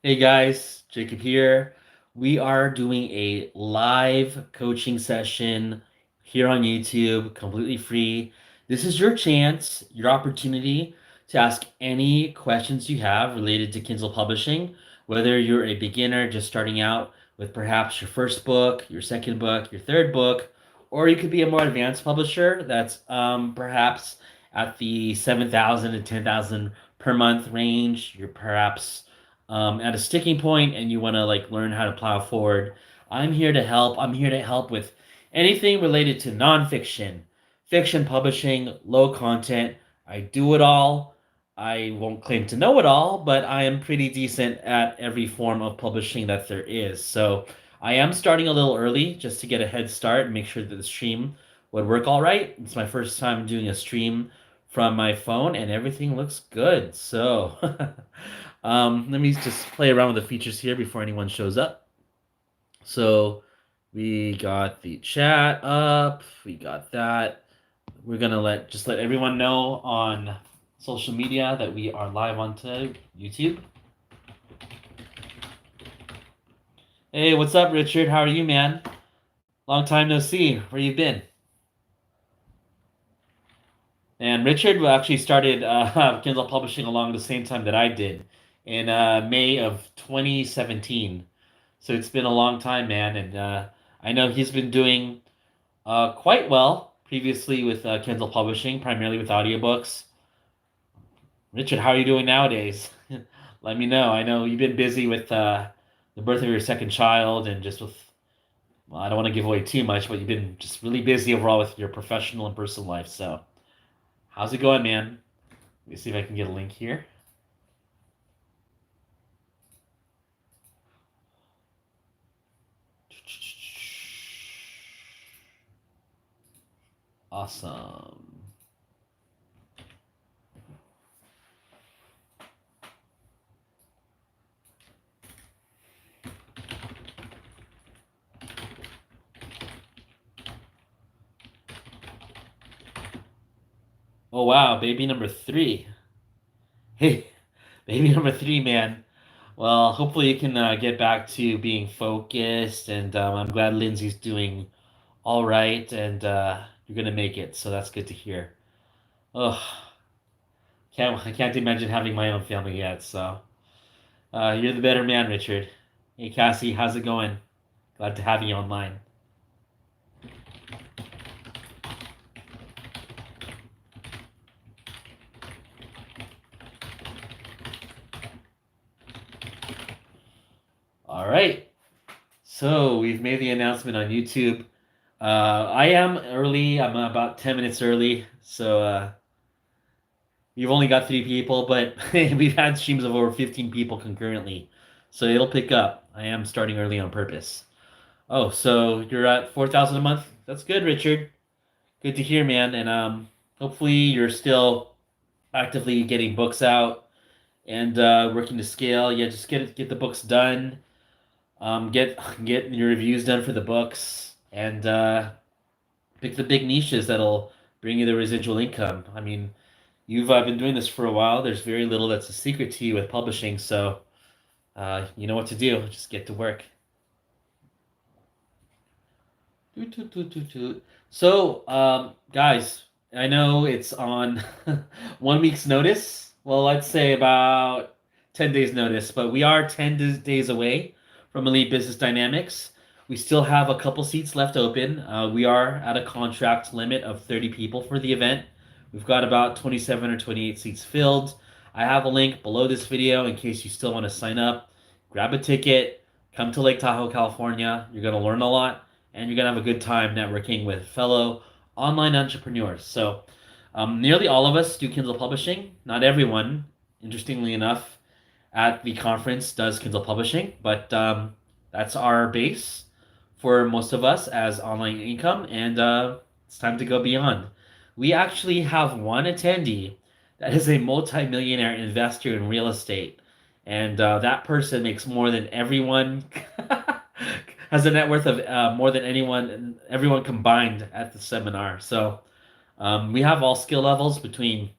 Hey guys, Jacob here. We are doing a live coaching session here on YouTube, completely free. This is your chance, your opportunity to ask any questions you have related to Kindle publishing, whether you're a beginner just starting out with perhaps your first book, your second book, your third book, or you could be a more advanced publisher that's perhaps at the 7,000 to 10,000 per month range. You're perhaps at a sticking point and you want to like learn how to plow forward. I'm here to help. I'm here to help with anything related to nonfiction, fiction publishing, low content. I do it all. I won't claim to know it all, but I am pretty decent at every form of publishing that there is. So I am starting a little early just to get a head start and make sure that the stream would work all right. It's my first time doing a stream from my phone and everything looks good. So let me just play around with the features here before anyone shows up. So we got the chat up, we got that. We're gonna let everyone know on social media that we are live onto YouTube. Hey, what's up, Richard? How are you, man? Long time no see. Where you been? And Richard actually started Kindle publishing along the same time that I did in May of 2017. So it's been a long time, man. And I know he's been doing quite well previously with Kindle publishing, primarily with audiobooks. Richard, how are you doing nowadays? Let me know. I know you've been busy with the birth of your second child and just with, well, I don't want to give away too much, but you've been just really busy overall with your professional and personal life. So how's it going, man? Let me see if I can get a link here. Awesome. Oh wow, baby number three. Hey, baby number three, man. Well, hopefully you can get back to being focused, and I'm glad Lindsay's doing all right, and you're gonna make it. So that's good to hear. Oh, I can't imagine having my own family yet. So you're the better man, Richard. Hey, Cassie, how's it going? Glad to have you online. All right. So we've made the announcement on YouTube. I am early. I'm about 10 minutes early. So we've only got three people, but we've had streams of over 15 people concurrently. So it'll pick up. I am starting early on purpose. Oh, so you're at 4,000 a month? That's good, Richard. Good to hear, man. And hopefully you're still actively getting books out and working to scale. Yeah, just get the books done. Get your reviews done for the books and pick the big niches that'll bring you the residual income. I mean, you've been doing this for a while. There's very little that's a secret to you with publishing, so you know what to do. Just get to work. Toot, toot, toot, toot, toot. So, guys, I know it's on 1 week's notice. Well, let's say about 10 days notice, but we are 10 days away from Elite Business Dynamics. We still have a couple seats left open. We are at a contract limit of 30 people for the event. We've got about 27 or 28 seats filled. I have a link below this video in case you still want to sign up. Grab a ticket, come to Lake Tahoe, California. You're going to learn a lot and you're going to have a good time networking with fellow online entrepreneurs. So, nearly all of us do Kindle publishing. Not everyone, interestingly enough, at the conference does Kindle publishing, but that's our base for most of us as online income, and it's time to go beyond. We actually have one attendee that is a multimillionaire investor in real estate, and that person makes more than everyone has a net worth of more than everyone combined at the seminar. So we have all skill levels between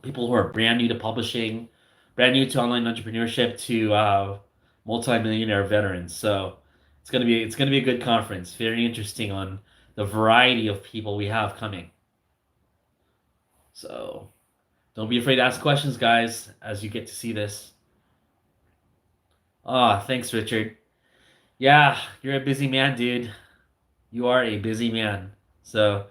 people who are brand new to publishing, brand new to online entrepreneurship, to multimillionaire veterans. So it's gonna be a good conference. Very interesting on the variety of people we have coming. So don't be afraid to ask questions, guys, as you get to see this. Ah, thanks, Richard. Yeah, you're a busy man, dude. You are a busy man. So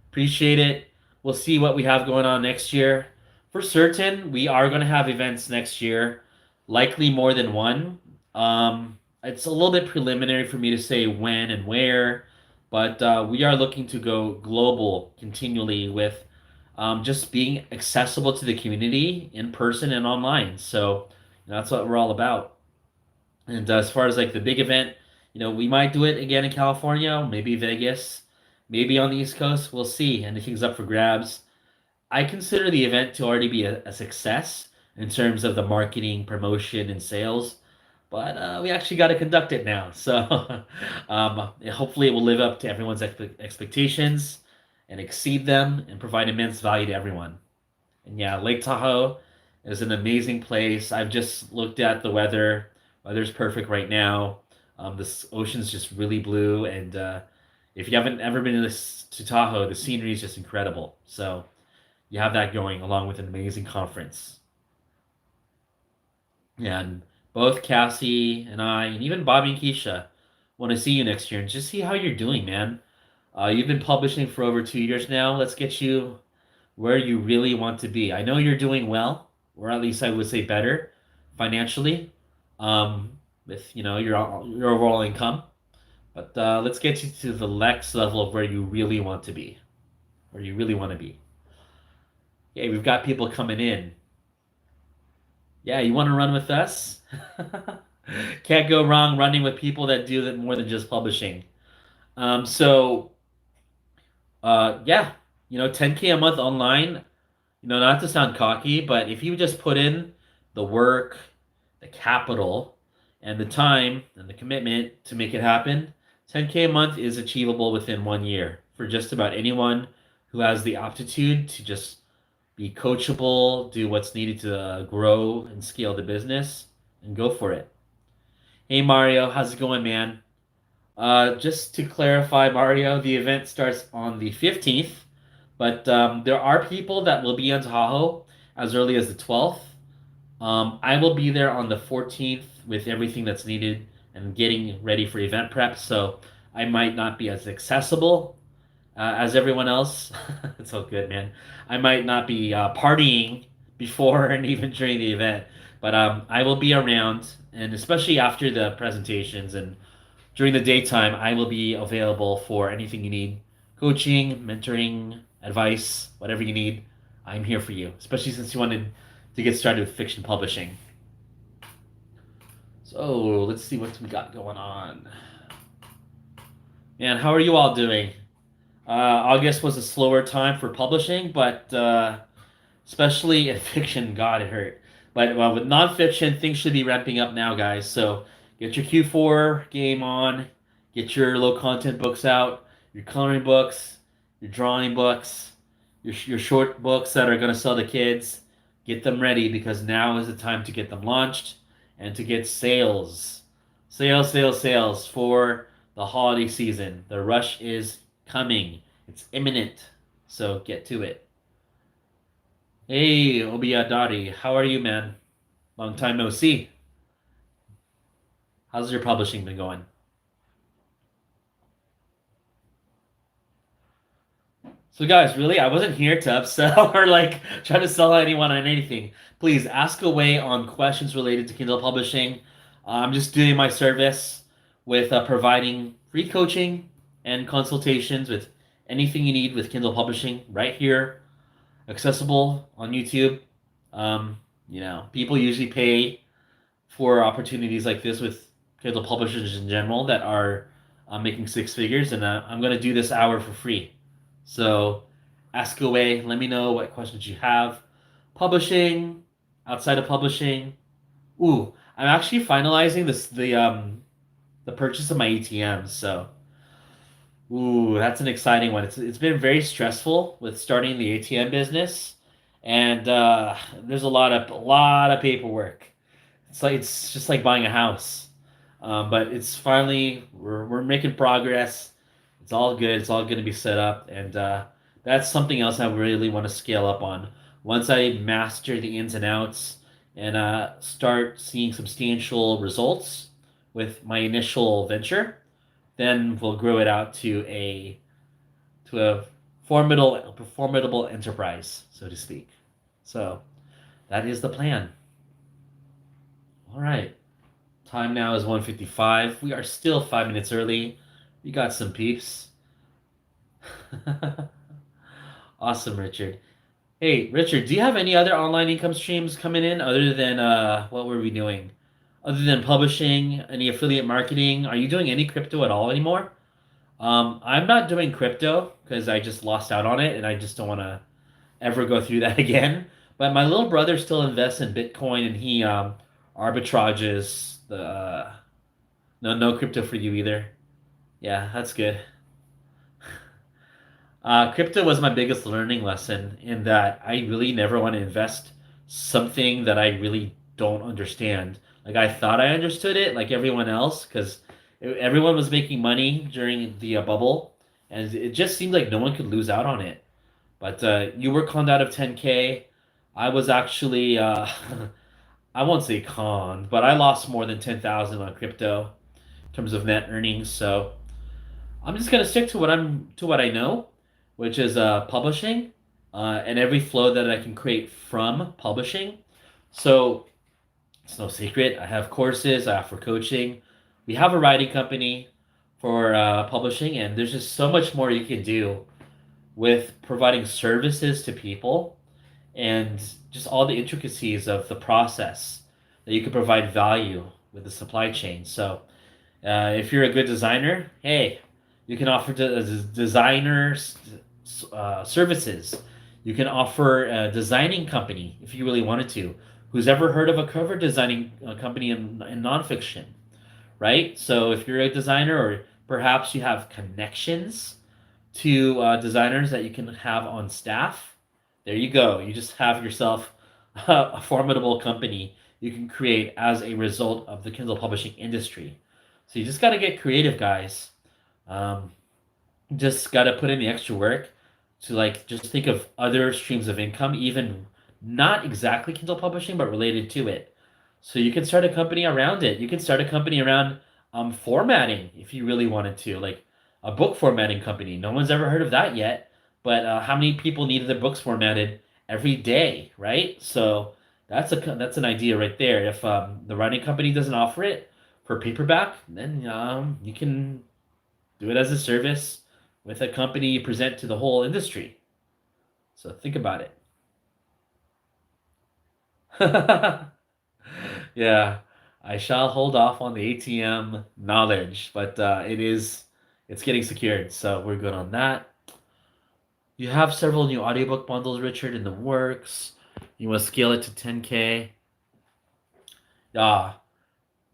appreciate it. We'll see what we have going on next year. For certain, we are going to have events next year, likely more than one. It's a little bit preliminary for me to say when and where, but we are looking to go global continually with just being accessible to the community in person and online. So that's what we're all about. And as far as like the big event, we might do it again in California, maybe Vegas, maybe on the East Coast. We'll see. Anything's up for grabs. I consider the event to already be a success in terms of the marketing, promotion, and sales. But we actually got to conduct it now. So hopefully it will live up to everyone's expectations and exceed them and provide immense value to everyone. And yeah, Lake Tahoe is an amazing place. I've just looked at the weather. Weather's perfect right now. This ocean's just really blue, and if you haven't ever been to to Tahoe, the scenery is just incredible. So you have that going along with an amazing conference. And both Cassie and I, and even Bobby and Keisha, want to see you next year and just see how you're doing, man. You've been publishing for over 2 years now. Let's get you where you really want to be. I know you're doing well, or at least I would say better financially, with your overall income. But let's get you to the next level of where you really want to be, where you really want to be. Yeah, we've got people coming in. Yeah, you want to run with us? Can't go wrong running with people that do that more than just publishing. So yeah, 10K a month online. Not to sound cocky, but if you just put in the work, the capital, and the time and the commitment to make it happen, 10K a month is achievable within 1 year for just about anyone who has the aptitude to just be coachable, do what's needed to grow and scale the business, and go for it. Hey Mario, how's it going, man? Just to clarify, Mario, the event starts on the 15th, but there are people that will be on Tahoe as early as the 12th. I will be there on the 14th with everything that's needed and getting ready for event prep, so I might not be as accessible as everyone else. It's all good, man. I might not be partying before and even during the event, but I will be around, and especially after the presentations and during the daytime, I will be available for anything you need, coaching, mentoring, advice, whatever you need. I'm here for you, especially since you wanted to get started with fiction publishing. So let's see what we got going on. Man, how are you all doing? August was a slower time for publishing, but especially in fiction, God, it hurt. But with nonfiction, things should be ramping up now, guys. So get your Q4 game on, get your low content books out, your coloring books, your drawing books, your short books that are going to sell to kids. Get them ready because now is the time to get them launched and to get sales. Sales, sales, sales for the holiday season. The rush is coming. It's imminent. So get to it. Hey, Obiyadari, how are you, man? Long time no see. How's your publishing been going? So, guys, really, I wasn't here to upsell or like try to sell anyone on anything. Please ask away on questions related to Kindle publishing. I'm just doing my service with providing free coaching and consultations with anything you need with Kindle publishing right here, accessible on YouTube. People usually pay for opportunities like this with Kindle publishers in general that are making six figures, and I'm going to do this hour for free. So ask away. Let me know what questions you have. Publishing, outside of publishing. Ooh, I'm actually finalizing the purchase of my ATMs. So ooh, that's an exciting one. It's been very stressful with starting the ATM business, and there's a lot of paperwork. It's just like buying a house. But it's finally we're making progress. It's all good. It's all going to be set up, and that's something else I really want to scale up on. Once I master the ins and outs and start seeing substantial results with my initial venture, then we'll grow it out to a formidable enterprise, so to speak. So that is the plan. All right. Time now is 1:55. We are still 5 minutes early. We got some peeps. Awesome, Richard. Hey, Richard, do you have any other online income streams coming in other than what were we doing? Other than publishing, any affiliate marketing? Are you doing any crypto at all anymore? I'm not doing crypto because I just lost out on it and I just don't want to ever go through that again. But my little brother still invests in Bitcoin and he arbitrages the no crypto for you either. Yeah, that's good. Crypto was my biggest learning lesson in that I really never want to invest something that I really don't understand. Like I thought I understood it, like everyone else, because everyone was making money during the bubble, and it just seemed like no one could lose out on it. But you were conned out of 10K. I was actually, I won't say conned, but I lost more than 10,000 on crypto in terms of net earnings. So I'm just gonna stick to what I know, which is publishing, and every flow that I can create from publishing. So it's no secret. I have courses. I offer coaching. We have a writing company for publishing, and there's just so much more you can do with providing services to people and just all the intricacies of the process that you can provide value with the supply chain. So if you're a good designer, hey, you can offer designer services. You can offer a designing company if you really wanted to. Who's ever heard of a cover designing company in nonfiction, right? So if you're a designer, or perhaps you have connections to designers that you can have on staff, there you go. You just have yourself a formidable company you can create as a result of the Kindle publishing industry. So you just got to get creative, guys. Um, just got to put in the extra work to like just think of other streams of income, even not exactly Kindle publishing, but related to it. So you can start a company around it. You can start a company around formatting if you really wanted to, like a book formatting company. No one's ever heard of that yet, but how many people need their books formatted every day, right? So that's an idea right there. If the writing company doesn't offer it for paperback, then you can do it as a service with a company you present to the whole industry. So think about it. Yeah, I shall hold off on the ATM knowledge, but it's getting secured, so we're good on that. You have several new audiobook bundles, Richard, in the works. You want to scale it to 10K. Yeah,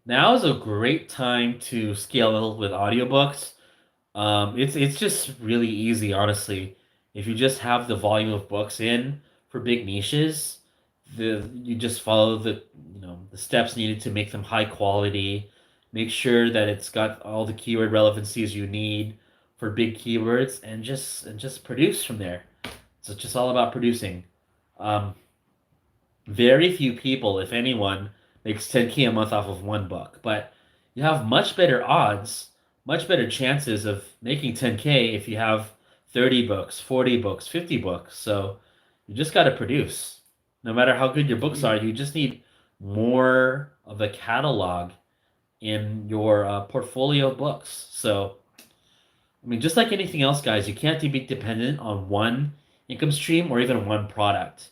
now is a great time to scale with audiobooks. It's just really easy, honestly. If you just have the volume of books in for big niches, the you just follow the steps needed to make them high quality. Make sure that it's got all the keyword relevancies you need for big keywords, and just produce from there. So it's just all about producing. Um, Very few people, if anyone, makes 10K a month off of one book, but you have much better odds, much better chances of making 10K if you have 30 books, 40 books, 50 books. So you just got to produce. No matter how good your books are, you just need more of a catalog in your portfolio of books. So, I mean, just like anything else, guys, you can't be dependent on one income stream or even one product.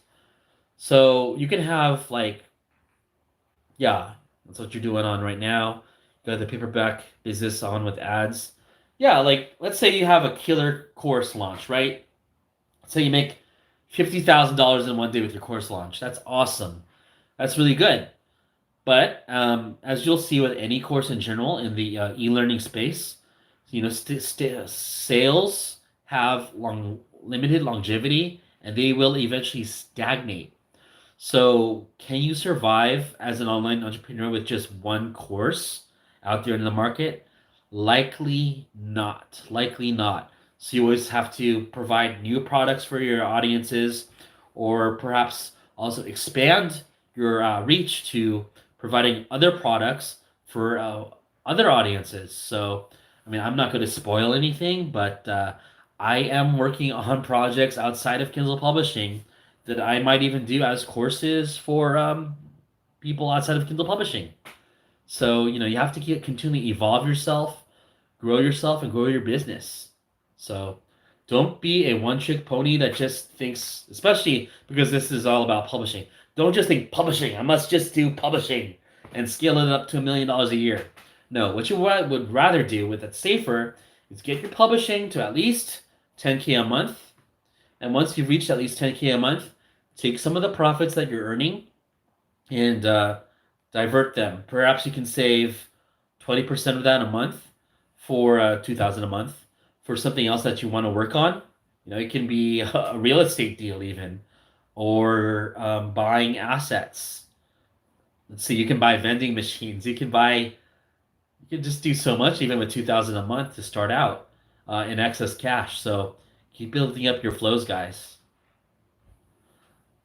So you can have like, yeah, that's what you're doing on right now. You got the paperback business on with ads. Yeah, like let's say you have a killer course launch, right? So you make $50,000 in one day with your course launch. That's awesome. That's really good. But as you'll see with any course in general in the e-learning space, sales have limited longevity, and they will eventually stagnate. So, can you survive as an online entrepreneur with just one course out there in the market? Likely not. Likely not. So you always have to provide new products for your audiences, or perhaps also expand your reach to providing other products for other audiences. So, I mean, I'm not going to spoil anything, but I am working on projects outside of Kindle Publishing that I might even do as courses for people outside of Kindle Publishing. So, you have to continually evolve yourself, and grow your business. So, don't be a one-trick pony that just thinks, especially because this is all about publishing. Don't just think publishing. I must just do publishing and scale it up to $1 million a year. No, what you would rather do with it safer is get your publishing to at least 10K a month. And once you've reached at least 10K a month, take some of the profits that you're earning and divert them. Perhaps you can save 20% of that a month for 2000 a month for something else that you want to work on. It can be a real estate deal even, or buying assets. Let's see, you can buy vending machines. You can just do so much even with 2000 a month to start out in excess cash. So keep building up your flows, guys.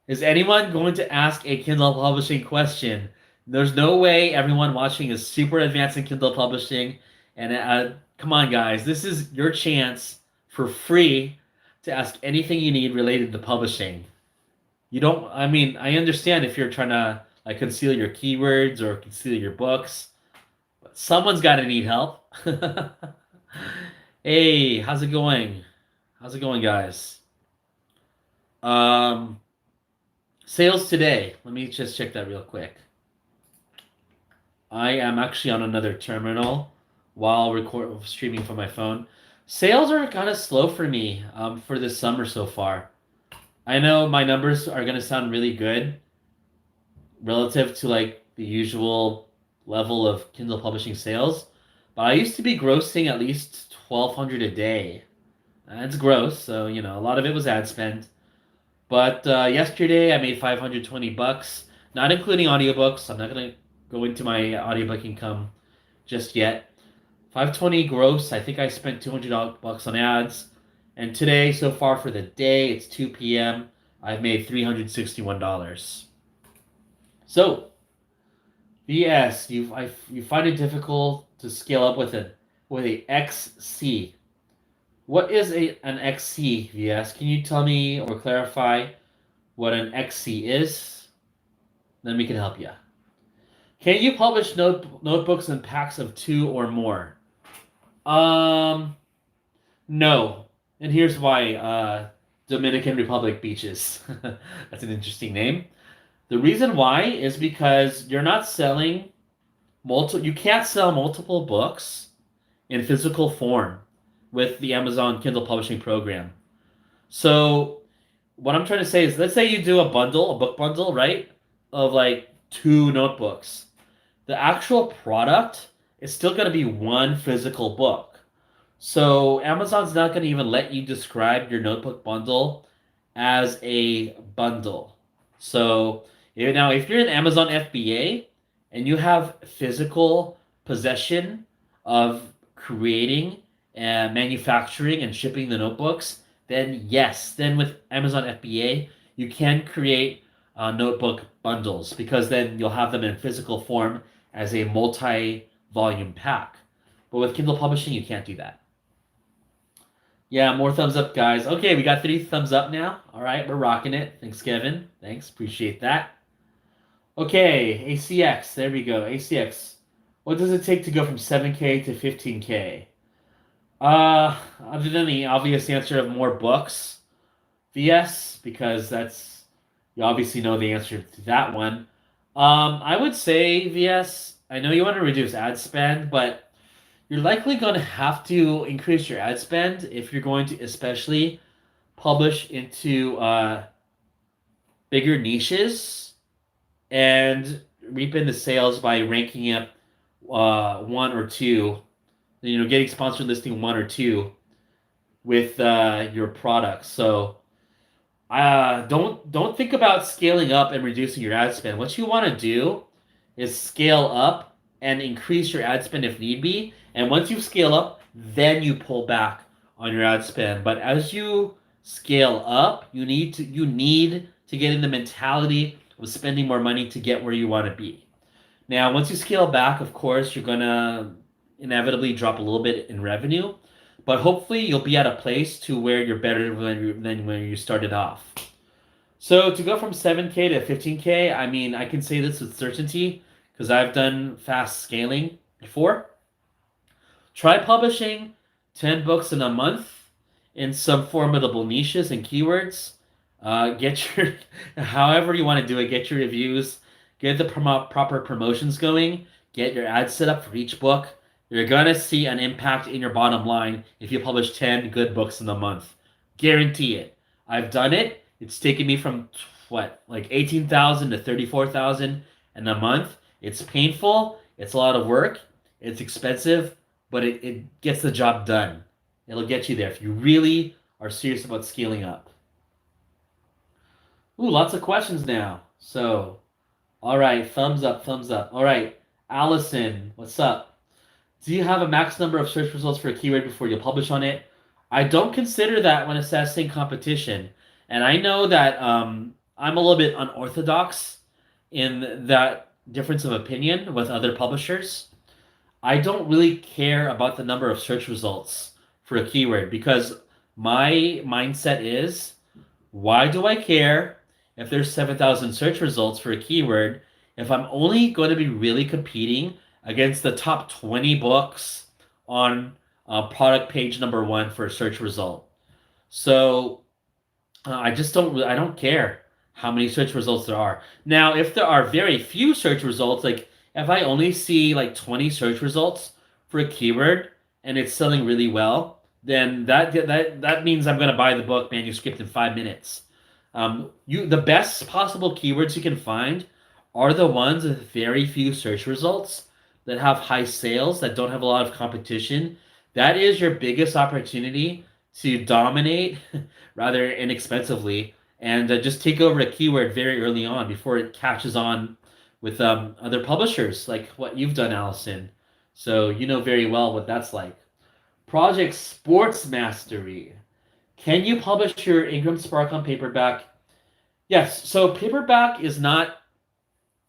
Is anyone going to ask a Kindle publishing question? There's no way everyone watching is super advanced in Kindle publishing. And come on, guys, this is your chance for free to ask anything you need related to publishing. You don't, I mean, I understand if you're trying to like conceal your keywords or conceal your books, but someone's got to need help. Hey, how's it going? How's it going, guys? Um, Sales today. Let me just check that real quick. I am actually on another terminal while streaming from my phone. Sales are kind of slow for me for this summer so far. I know my numbers are gonna sound really good relative to like the usual level of Kindle publishing sales, but I used to be grossing at least 1,200 a day. That's gross, so a lot of it was ad spend. But yesterday I made 520 bucks, not including audiobooks. I'm not gonna go into my audiobook income just yet. 520 gross. I think I spent 200 bucks on ads. And today, so far for the day, it's 2 p.m. I've made $361. So, VS, you find it difficult to scale up with a XC. What is an XC, VS? Can you tell me or clarify what an XC is? Then we can help you. Can you publish notebooks in packs of 2 or more? No. And here's why. Dominican Republic beaches. That's an interesting name. The reason why is because you're not selling you can't sell multiple books in physical form with the Amazon Kindle publishing program. So what I'm trying to say is, let's say you do a book bundle, right? Of like 2 notebooks. The actual product is still going to be one physical book. So Amazon's not going to even let you describe your notebook bundle as a bundle. So now if you're an Amazon FBA and you have physical possession of creating and manufacturing and shipping the notebooks, then yes, then with Amazon FBA, you can create notebook bundles because then you'll have them in physical form as a multi-volume pack. But with Kindle publishing, you can't do that. Yeah, more thumbs up, guys. Okay, we got 3 thumbs up now. All right, we're rocking it. Thanks, Kevin. Thanks, appreciate that. Okay, ACX. There we go. ACX. What does it take to go from 7K to 15K? Other than the obvious answer of more books, VS, because you obviously know the answer to that one. I would say, VS, I know you want to reduce ad spend, but you're likely going to have to increase your ad spend if you're going to especially publish into bigger niches and reap in the sales by ranking up 1 or 2, getting sponsored listing 1 or 2 with your products. So don't think about scaling up and reducing your ad spend. What you want to do is scale up and increase your ad spend if need be. And once you scale up, then you pull back on your ad spend. But as you scale up, you need to get in the mentality of spending more money to get where you want to be. Now, once you scale back, of course, you're gonna inevitably drop a little bit in revenue, but hopefully you'll be at a place to where you're better than when you started off. So to go from 7K to 15K, I mean, I can say this with certainty because I've done fast scaling before. Try publishing 10 books in a month in some formidable niches and keywords. Get your, however you want to do it, get your reviews, get the proper promotions going, get your ads set up for each book. You're going to see an impact in your bottom line if you publish 10 good books in a month. Guarantee it. I've done it. It's taken me from what, like 18,000 to 34,000 in a month. It's painful. It's a lot of work. It's expensive, but it gets the job done. It'll get you there if you really are serious about scaling up. Ooh, lots of questions now. So, all right, thumbs up, thumbs up. All right, Allison, what's up? Do you have a max number of search results for a keyword before you publish on it? I don't consider that when assessing competition. And I know that I'm a little bit unorthodox in that difference of opinion with other publishers. I don't really care about the number of search results for a keyword because my mindset is why do I care if there's 7,000 search results for a keyword if I'm only going to be really competing against the top 20 books on product page number one for a search result? So I don't care how many search results there are. Now, if there are very few search results, like if I only see like 20 search results for a keyword and it's selling really well, then that means I'm going to buy the book manuscript in 5 minutes. The best possible keywords you can find are the ones with very few search results that have high sales that don't have a lot of competition. That is your biggest opportunity to dominate rather inexpensively and just take over a keyword very early on before it catches on with other publishers like what you've done, Allison. So you know very well what that's like. Project Sports Mastery. Can you publish your Ingram Spark on paperback? Yes. So paperback is not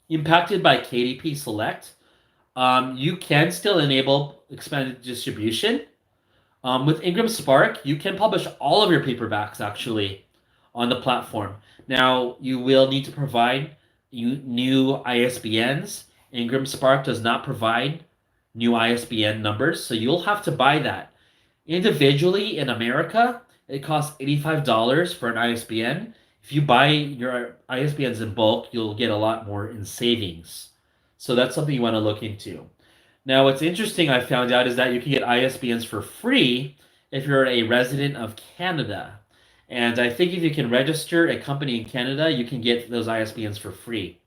impacted by KDP Select. You can still enable expanded distribution. With Ingram Spark, you can publish all of your paperbacks actually on the platform. Now, you will need to provide new ISBNs. Ingram Spark does not provide new ISBN numbers, so you'll have to buy that. Individually in America, it costs $85 for an ISBN. If you buy your ISBNs in bulk, you'll get a lot more in savings. So that's something you want to look into. Now, what's interesting I found out is that you can get ISBNs for free if you're a resident of Canada. And I think if you can register a company in Canada, you can get those ISBNs for free.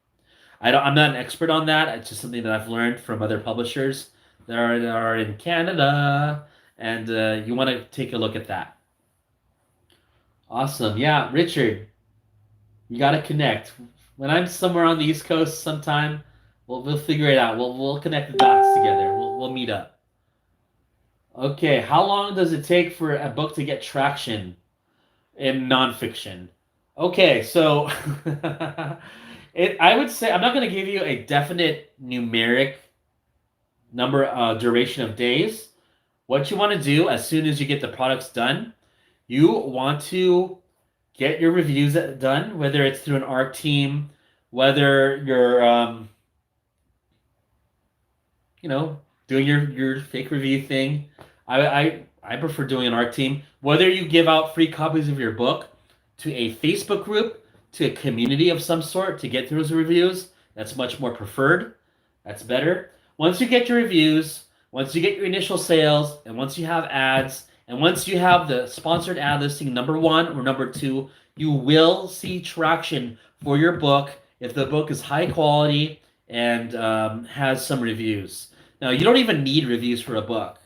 I'm not an expert on that. It's just something that I've learned from other publishers that are in Canada, and you want to take a look at that. Awesome. Yeah, Richard, you got to connect. When I'm somewhere on the East Coast sometime, we'll figure it out. We'll connect the dots together. We'll meet up. Okay, how long does it take for a book to get traction in nonfiction? Okay, so I would say I'm not going to give you a definite numeric number duration of days. What you want to do as soon as you get the products done, you want to get your reviews done, whether it's through an art team, whether you're doing your fake review thing. I prefer doing an art team. Whether you give out free copies of your book to a Facebook group, to a community of some sort to get those reviews, that's much more preferred. That's better. Once you get your reviews, once you get your initial sales, and once you have ads, and once you have the sponsored ad listing number one or number two, you will see traction for your book if the book is high quality and has some reviews. Now, you don't even need reviews for a book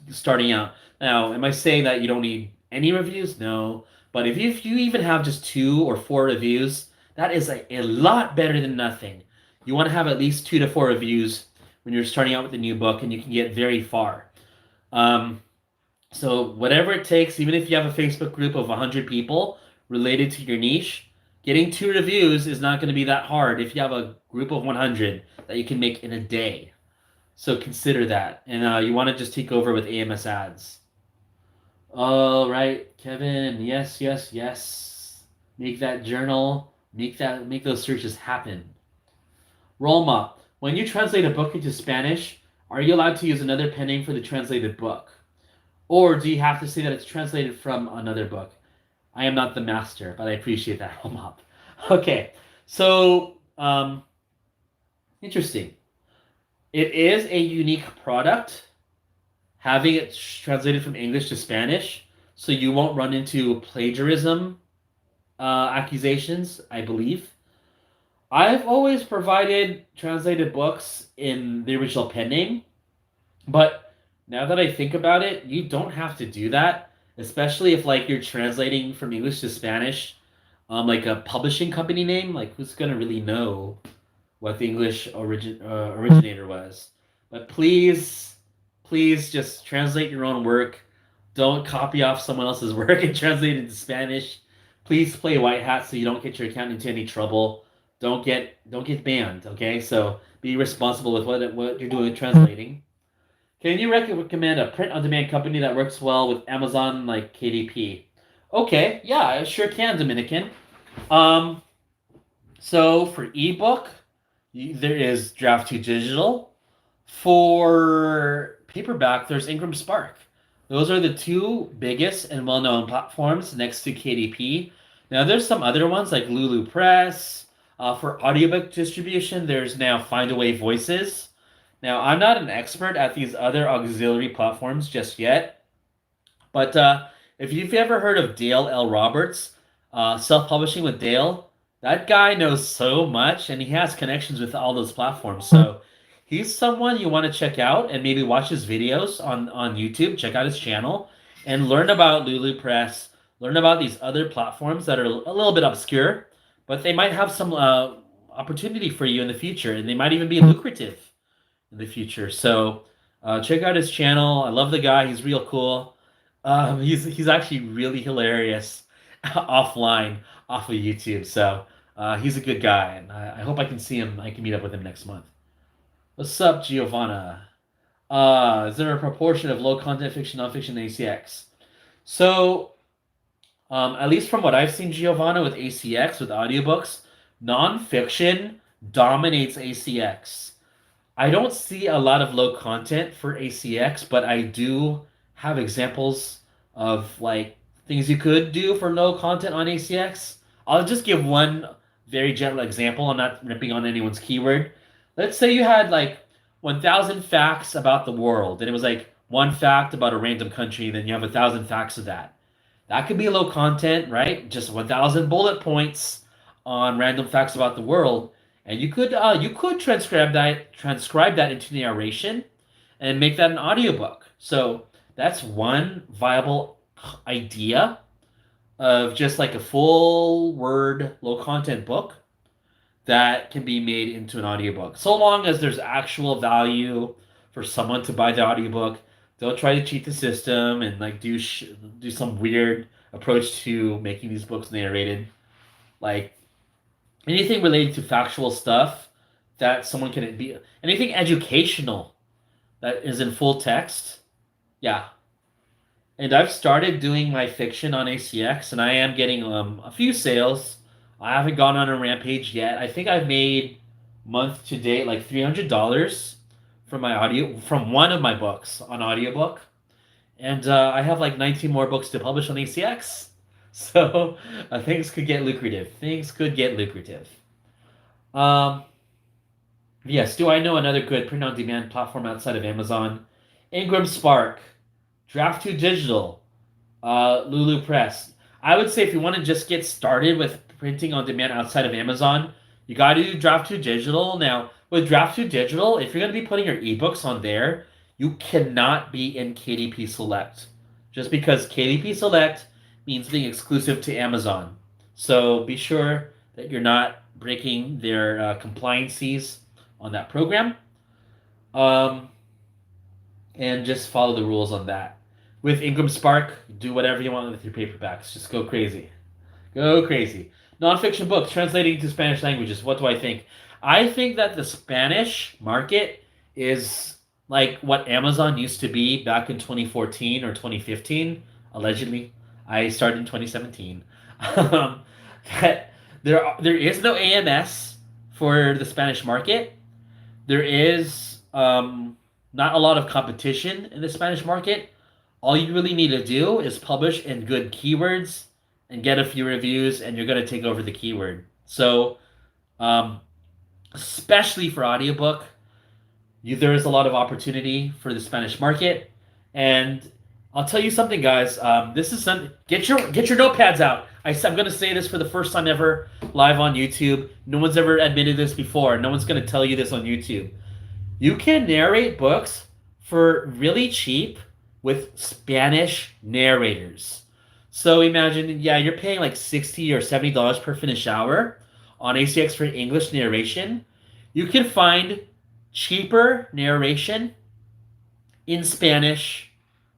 starting out. Now, am I saying that you don't need any reviews? No. But if you even have just 2 or 4 reviews, that is a lot better than nothing. You want to have at least 2 to 4 reviews when you're starting out with a new book, and you can get very far. Um, so whatever it takes, even if you have a Facebook group of 100 people related to your niche, getting 2 reviews is not going to be that hard if you have a group of 100 that you can make in a day. So consider that. And you want to just take over with AMS ads. All right, Kevin. Yes, yes, yes. Make that journal. Make those searches happen. Roma, when you translate a book into Spanish, are you allowed to use another pen name for the translated book? Or do you have to say that it's translated from another book? I am not the master, but I appreciate that, Roma. Okay, so interesting. It is a unique product, having it translated from English to Spanish, so you won't run into plagiarism accusations, I believe. I've always provided translated books in the original pen name, but now that I think about it, you don't have to do that, especially if like you're translating from English to Spanish, like a publishing company name. Like who's gonna really know what the English originator was? But please just translate your own work. Don't copy off someone else's work and translate it into Spanish. Please play white hat so you don't get your account into any trouble. Don't get banned. Okay, so be responsible with what you're doing translating. Can you recommend a print-on-demand company that works well with Amazon like KDP? Okay, yeah, I sure can, Dominican. Um, so for ebook, there is Draft 2 Digital. For paperback, there's Ingram Spark. Those are the two biggest and well-known platforms next to KDP. Now, there's some other ones like Lulu Press. For audiobook distribution, there's now Findaway Voices. Now, I'm not an expert at these other auxiliary platforms just yet, but if you've ever heard of Dale L. Roberts, self-publishing with Dale, that guy knows so much and he has connections with all those platforms. So he's someone you want to check out and maybe watch his videos on YouTube, check out his channel, and learn about Lulu Press, learn about these other platforms that are a little bit obscure, but they might have some opportunity for you in the future, and they might even be lucrative in the future. So check out his channel. I love the guy. He's real cool. He's actually really hilarious offline off of YouTube. So he's a good guy, and I hope I can see him. I can meet up with him next month. What's up, Giovanna? Is there a proportion of low content fiction, nonfiction, ACX? So, at least from what I've seen, Giovanna, with ACX, with audiobooks, nonfiction dominates ACX. I don't see a lot of low content for ACX, but I do have examples of like things you could do for low content on ACX. I'll just give one very general example. I'm not ripping on anyone's keyword. Let's say you had like 1,000 facts about the world, and it was like one fact about a random country, then you have 1,000 facts of that. That could be low content, right? Just 1,000 bullet points on random facts about the world, and you could transcribe that into narration and make that an audiobook. So that's one viable idea of just like a full word low content book that can be made into an audiobook. So long as there's actual value for someone to buy the audiobook, don't try to cheat the system and like do some weird approach to making these books narrated. Like anything related to factual stuff that someone can be anything educational that is in full text. Yeah. And I've started doing my fiction on ACX, and I am getting a few sales. I haven't gone on a rampage yet. I think I've made month to date like $300 from my audio from one of my books on audiobook. And I have like 19 more books to publish on ACX. So things could get lucrative. Things could get lucrative. Um, yes, do I know another good print on demand platform outside of Amazon? Ingram Spark, Draft 2 Digital, Lulu Press. I would say if you want to just get started with printing on demand outside of Amazon, you got to do Draft 2 Digital. Now, with Draft 2 Digital, if you're going to be putting your ebooks on there, you cannot be in KDP Select. Just because KDP Select means being exclusive to Amazon. So be sure that you're not breaking their compliances on that program. Um, and just follow the rules on that. With Ingram Spark, do whatever you want with your paperbacks. Just go crazy. Go crazy. Nonfiction books translating to Spanish languages. What do I think? I think that the Spanish market is like what Amazon used to be back in 2014 or 2015, allegedly. I started in 2017. Um, that there is no AMS for the Spanish market. There is not a lot of competition in the Spanish market. All you really need to do is publish in good keywords and get a few reviews, and you're going to take over the keyword. So, um, especially for audiobook, there is a lot of opportunity for the Spanish market. And I'll tell you something, guys. This is some get your notepads out. I'm going to say this for the first time ever live on YouTube. No one's ever admitted this before. No one's going to tell you this on YouTube. You can narrate books for really cheap with Spanish narrators. So imagine, yeah, you're paying like $60 or $70 per finished hour on ACX for English narration. You can find cheaper narration in Spanish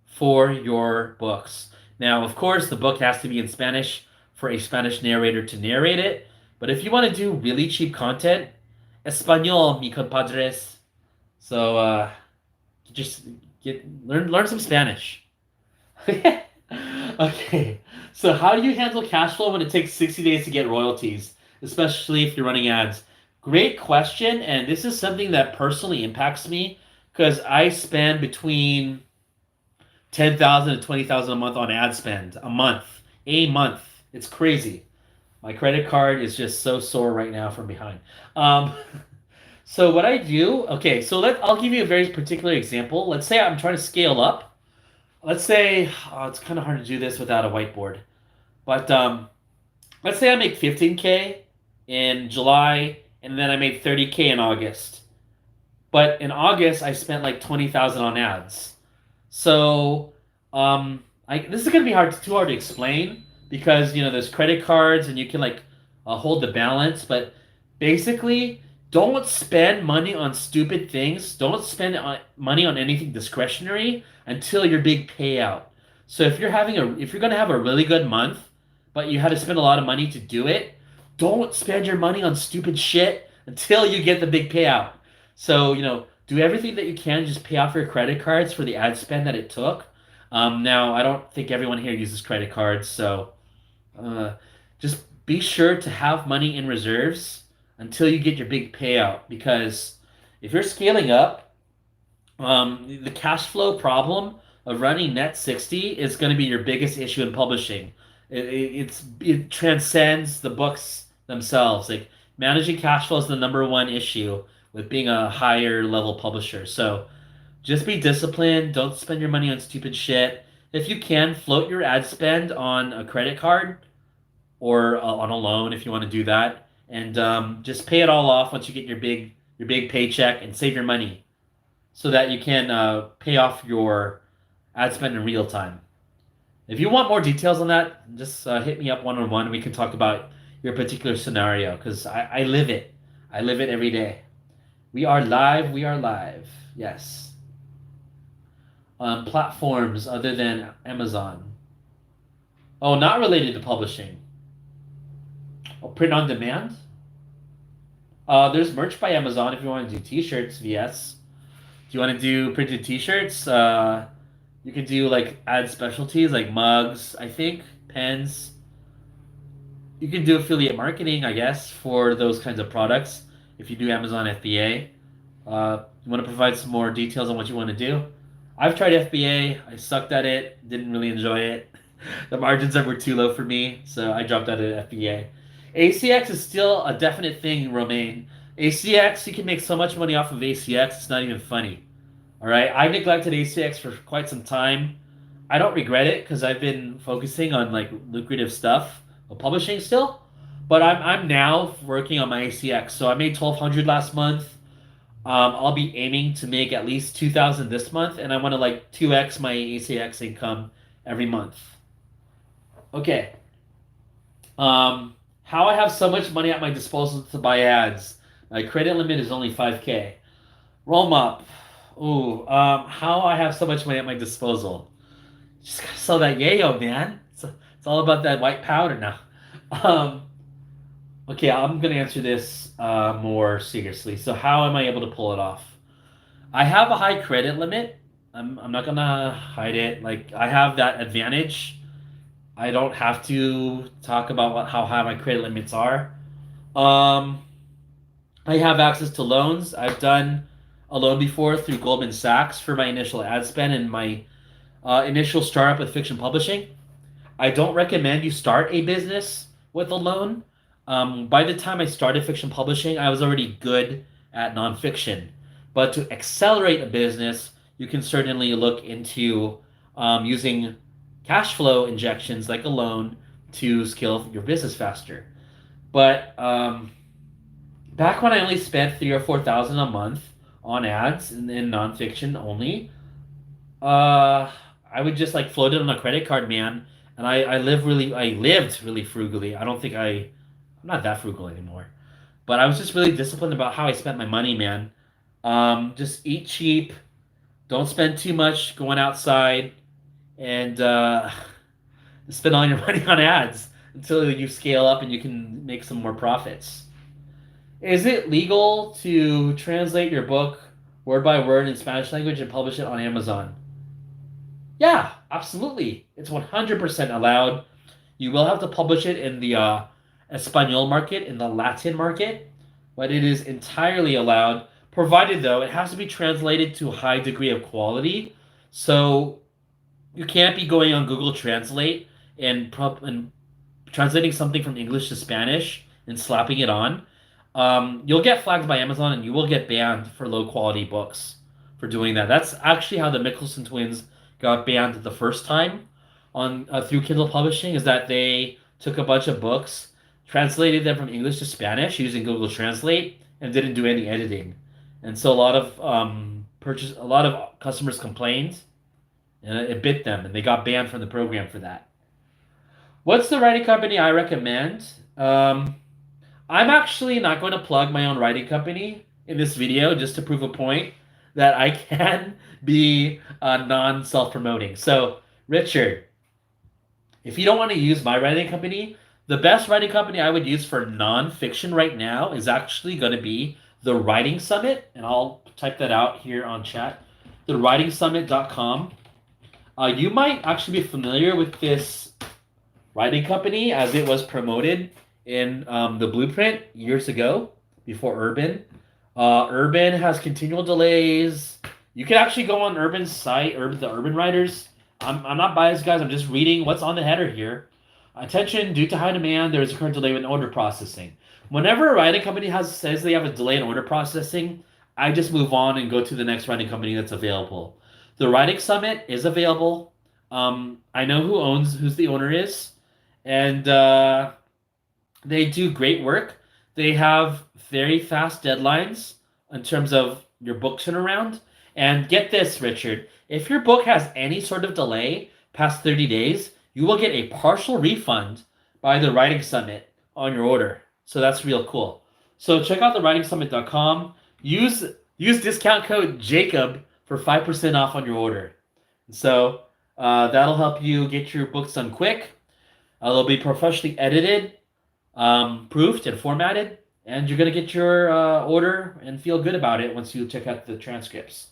for your books. Now, of course, the book has to be in Spanish for a Spanish narrator to narrate it. But if you want to do really cheap content, Español, mi compadres. So just learn some Spanish. Okay. So how do you handle cash flow when it takes 60 days to get royalties, especially if you're running ads? Great question, and this is something that personally impacts me because I spend between 10,000 to 20,000 a month on ad spend a month. A month. It's crazy. My credit card is just so sore right now from behind. Um, so what I do, okay, so I'll give you a very particular example. Let's say I'm trying to scale up. Let's say it's kind of hard to do this without a whiteboard, but let's say I make 15K in July, and then I made 30K in August. But in August, I spent like 20,000 on ads. So this is gonna be too hard to explain because there's credit cards and you can like hold the balance, but basically, don't spend money on stupid things. Don't spend money on anything discretionary until your big payout. So if you're gonna have a really good month, but you had to spend a lot of money to do it, don't spend your money on stupid shit until you get the big payout. So do everything that you can. Just pay off your credit cards for the ad spend that it took. Now, I don't think everyone here uses credit cards, so uh, just be sure to have money in reserves until you get your big payout. Because if you're scaling up, the cash flow problem of running net 60 is going to be your biggest issue in publishing. It transcends the books themselves. Like managing cash flow is the number one issue with being a higher level publisher. So just be disciplined. Don't spend your money on stupid shit. If you can, float your ad spend on a credit card or on a loan if you want to do that, and just pay it all off once you get your big paycheck and save your money so that you can pay off your ad spend in real time. If you want more details on that, just hit me up one on one. We can talk about your particular scenario because I live it. I live it every day. We are live. We are live. Yes. Platforms other than Amazon. Oh, not related to publishing. Oh, print on demand? There's merch by Amazon if you want to do t-shirts, VS. Do you want to do printed t-shirts? You could do like ad specialties like mugs, I think, pens. You can do affiliate marketing, I guess, for those kinds of products if you do Amazon FBA. You want to provide some more details on what you want to do? I've tried FBA. I sucked at it. Didn't really enjoy it. The margins were too low for me, so I dropped out of FBA. ACX is still a definite thing, Romaine. ACX, you can make so much money off of ACX, it's not even funny. All right, I neglected ACX for quite some time. I don't regret it because I've been focusing on like lucrative stuff of publishing still. But I'm now working on my ACX. So I made 1,200 last month. I'll be aiming to make at least 2,000 this month, and I want to like 2x my ACX income every month. Okay. How I have so much money at my disposal to buy ads. My credit limit is only 5K. Roll up. How I have so much money at my disposal. Just gotta sell that yayo, man. It's all about that white powder now. Um, okay, I'm gonna answer this more seriously. So how am I able to pull it off? I have a high credit limit. I'm not gonna hide it. Like I have that advantage. I don't have to talk about how high my credit limits are. Um, I have access to loans. I've done a loan before through Goldman Sachs for my initial ad spend and my initial startup with fiction publishing. I don't recommend you start a business with a loan. By the time I started fiction publishing, I was already good at nonfiction. But to accelerate a business, you can certainly look into using cash flow injections like a loan to scale your business faster. But back when I only spent 3 or 4 thousand a month on ads in nonfiction only, uh, I would just like float it on a credit card, man. And I lived really frugally. I'm not that frugal anymore. But I was just really disciplined about how I spent my money, man. Just eat cheap, don't spend too much going outside, and spend all your money on ads until you scale up and you can make some more profits. Is it legal to translate your book word by word in Spanish language and publish it on Amazon? Yeah, absolutely. It's 100% allowed. You will have to publish it in the Espanol market, in the Latin market, but it is entirely allowed, provided though it has to be translated to a high degree of quality. So you can't be going on Google Translate and translating something from English to Spanish and slapping it on. You'll get flagged by Amazon and you will get banned for low quality books for doing that. That's actually how the Mickelson twins got banned the first time on through Kindle publishing, is that they took a bunch of books, translated them from English to Spanish using Google Translate, and didn't do any editing. And so a lot of customers complained, and it bit them, and they got banned from the program for that. What's the writing company I recommend? I'm actually not going to plug my own writing company in this video just to prove a point that I can be non self promoting. So, Richard, if you don't want to use my writing company, the best writing company I would use for nonfiction right now is actually going to be the Writing Summit. And I'll type that out here on chat. TheWritingSummit.com. You might actually be familiar with this writing company as it was promoted in the Blueprint years ago before Urban. Urban has continual delays. You can actually go on Urban's site, the Urban Writers. I'm not biased, guys. I'm just reading what's on the header here. Attention, due to high demand, there is a current delay in order processing. Whenever a writing company says they have a delay in order processing, I just move on and go to the next writing company that's available. The Writing Summit is available. I know who's the owner is, and they do great work. They have very fast deadlines in terms of your book turnaround. And get this, Richard, if your book has any sort of delay past 30 days, you will get a partial refund by the Writing Summit on your order. So that's real cool. So check out thewritingsummit.com. Use discount code Jacob for 5% off on your order. So that'll help you get your books done quick. They'll be professionally edited, proofed, and formatted, and you're going to get your order and feel good about it once you check out the transcripts.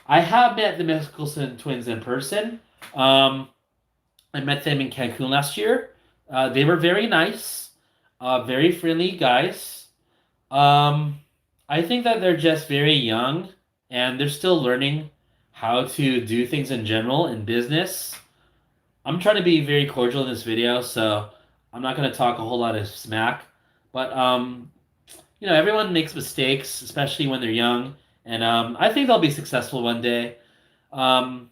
I have met the Mickelson twins in person. I met them in Cancun last year. They were very nice, very friendly guys. I think that they're just very young and they're still learning how to do things in general in business. I'm trying to be very cordial in this video, so I'm not going to talk a whole lot of smack. But, everyone makes mistakes, especially when they're young. And I think they'll be successful one day. I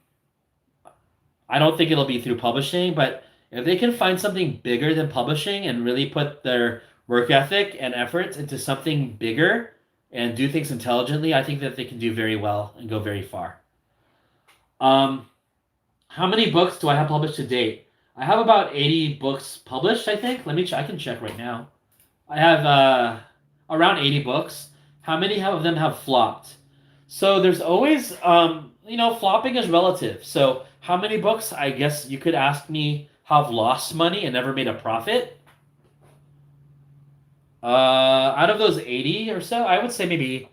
don't think it'll be through publishing, but if they can find something bigger than publishing and really put their work ethic and efforts into something bigger and do things intelligently, I think that they can do very well and go very far. How many books do I have published to date? I have about 80 books published, I think. I can check right now. I have around 80 books. How many of them have flopped? So there's always, flopping is relative. So how many books, I guess you could ask me, have lost money and never made a profit? Out of those 80 or so, I would say maybe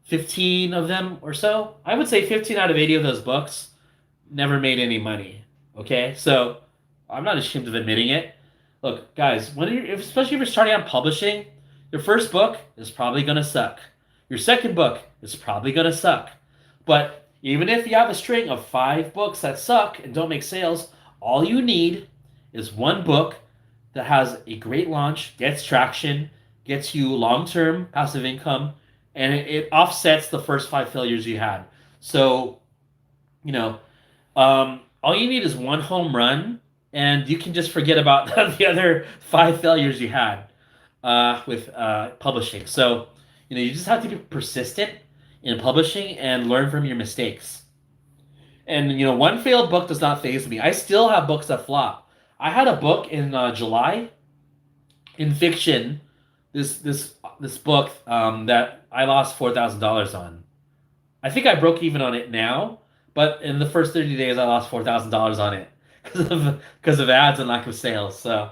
15 of them or so. I would say 15 out of 80 of those books never made any money. Okay, so I'm not ashamed of admitting it. Look, guys, especially if you're starting out publishing, your first book is probably gonna suck. Your second book is probably gonna suck. But even if you have a string of 5 books that suck and don't make sales, all you need is one book that has a great launch, gets traction, gets you long-term passive income, and it offsets the first 5 failures you had. So, you know, all you need is one home run, and you can just forget about the other 5 failures you had with publishing. So, you just have to be persistent in publishing and learn from your mistakes. And one failed book does not faze me. I still have books that flop. I had a book in July in fiction. This book that I lost $4,000 on. I think I broke even on it now, but in the first 30 days, I lost $4,000 on it because of ads and lack of sales. So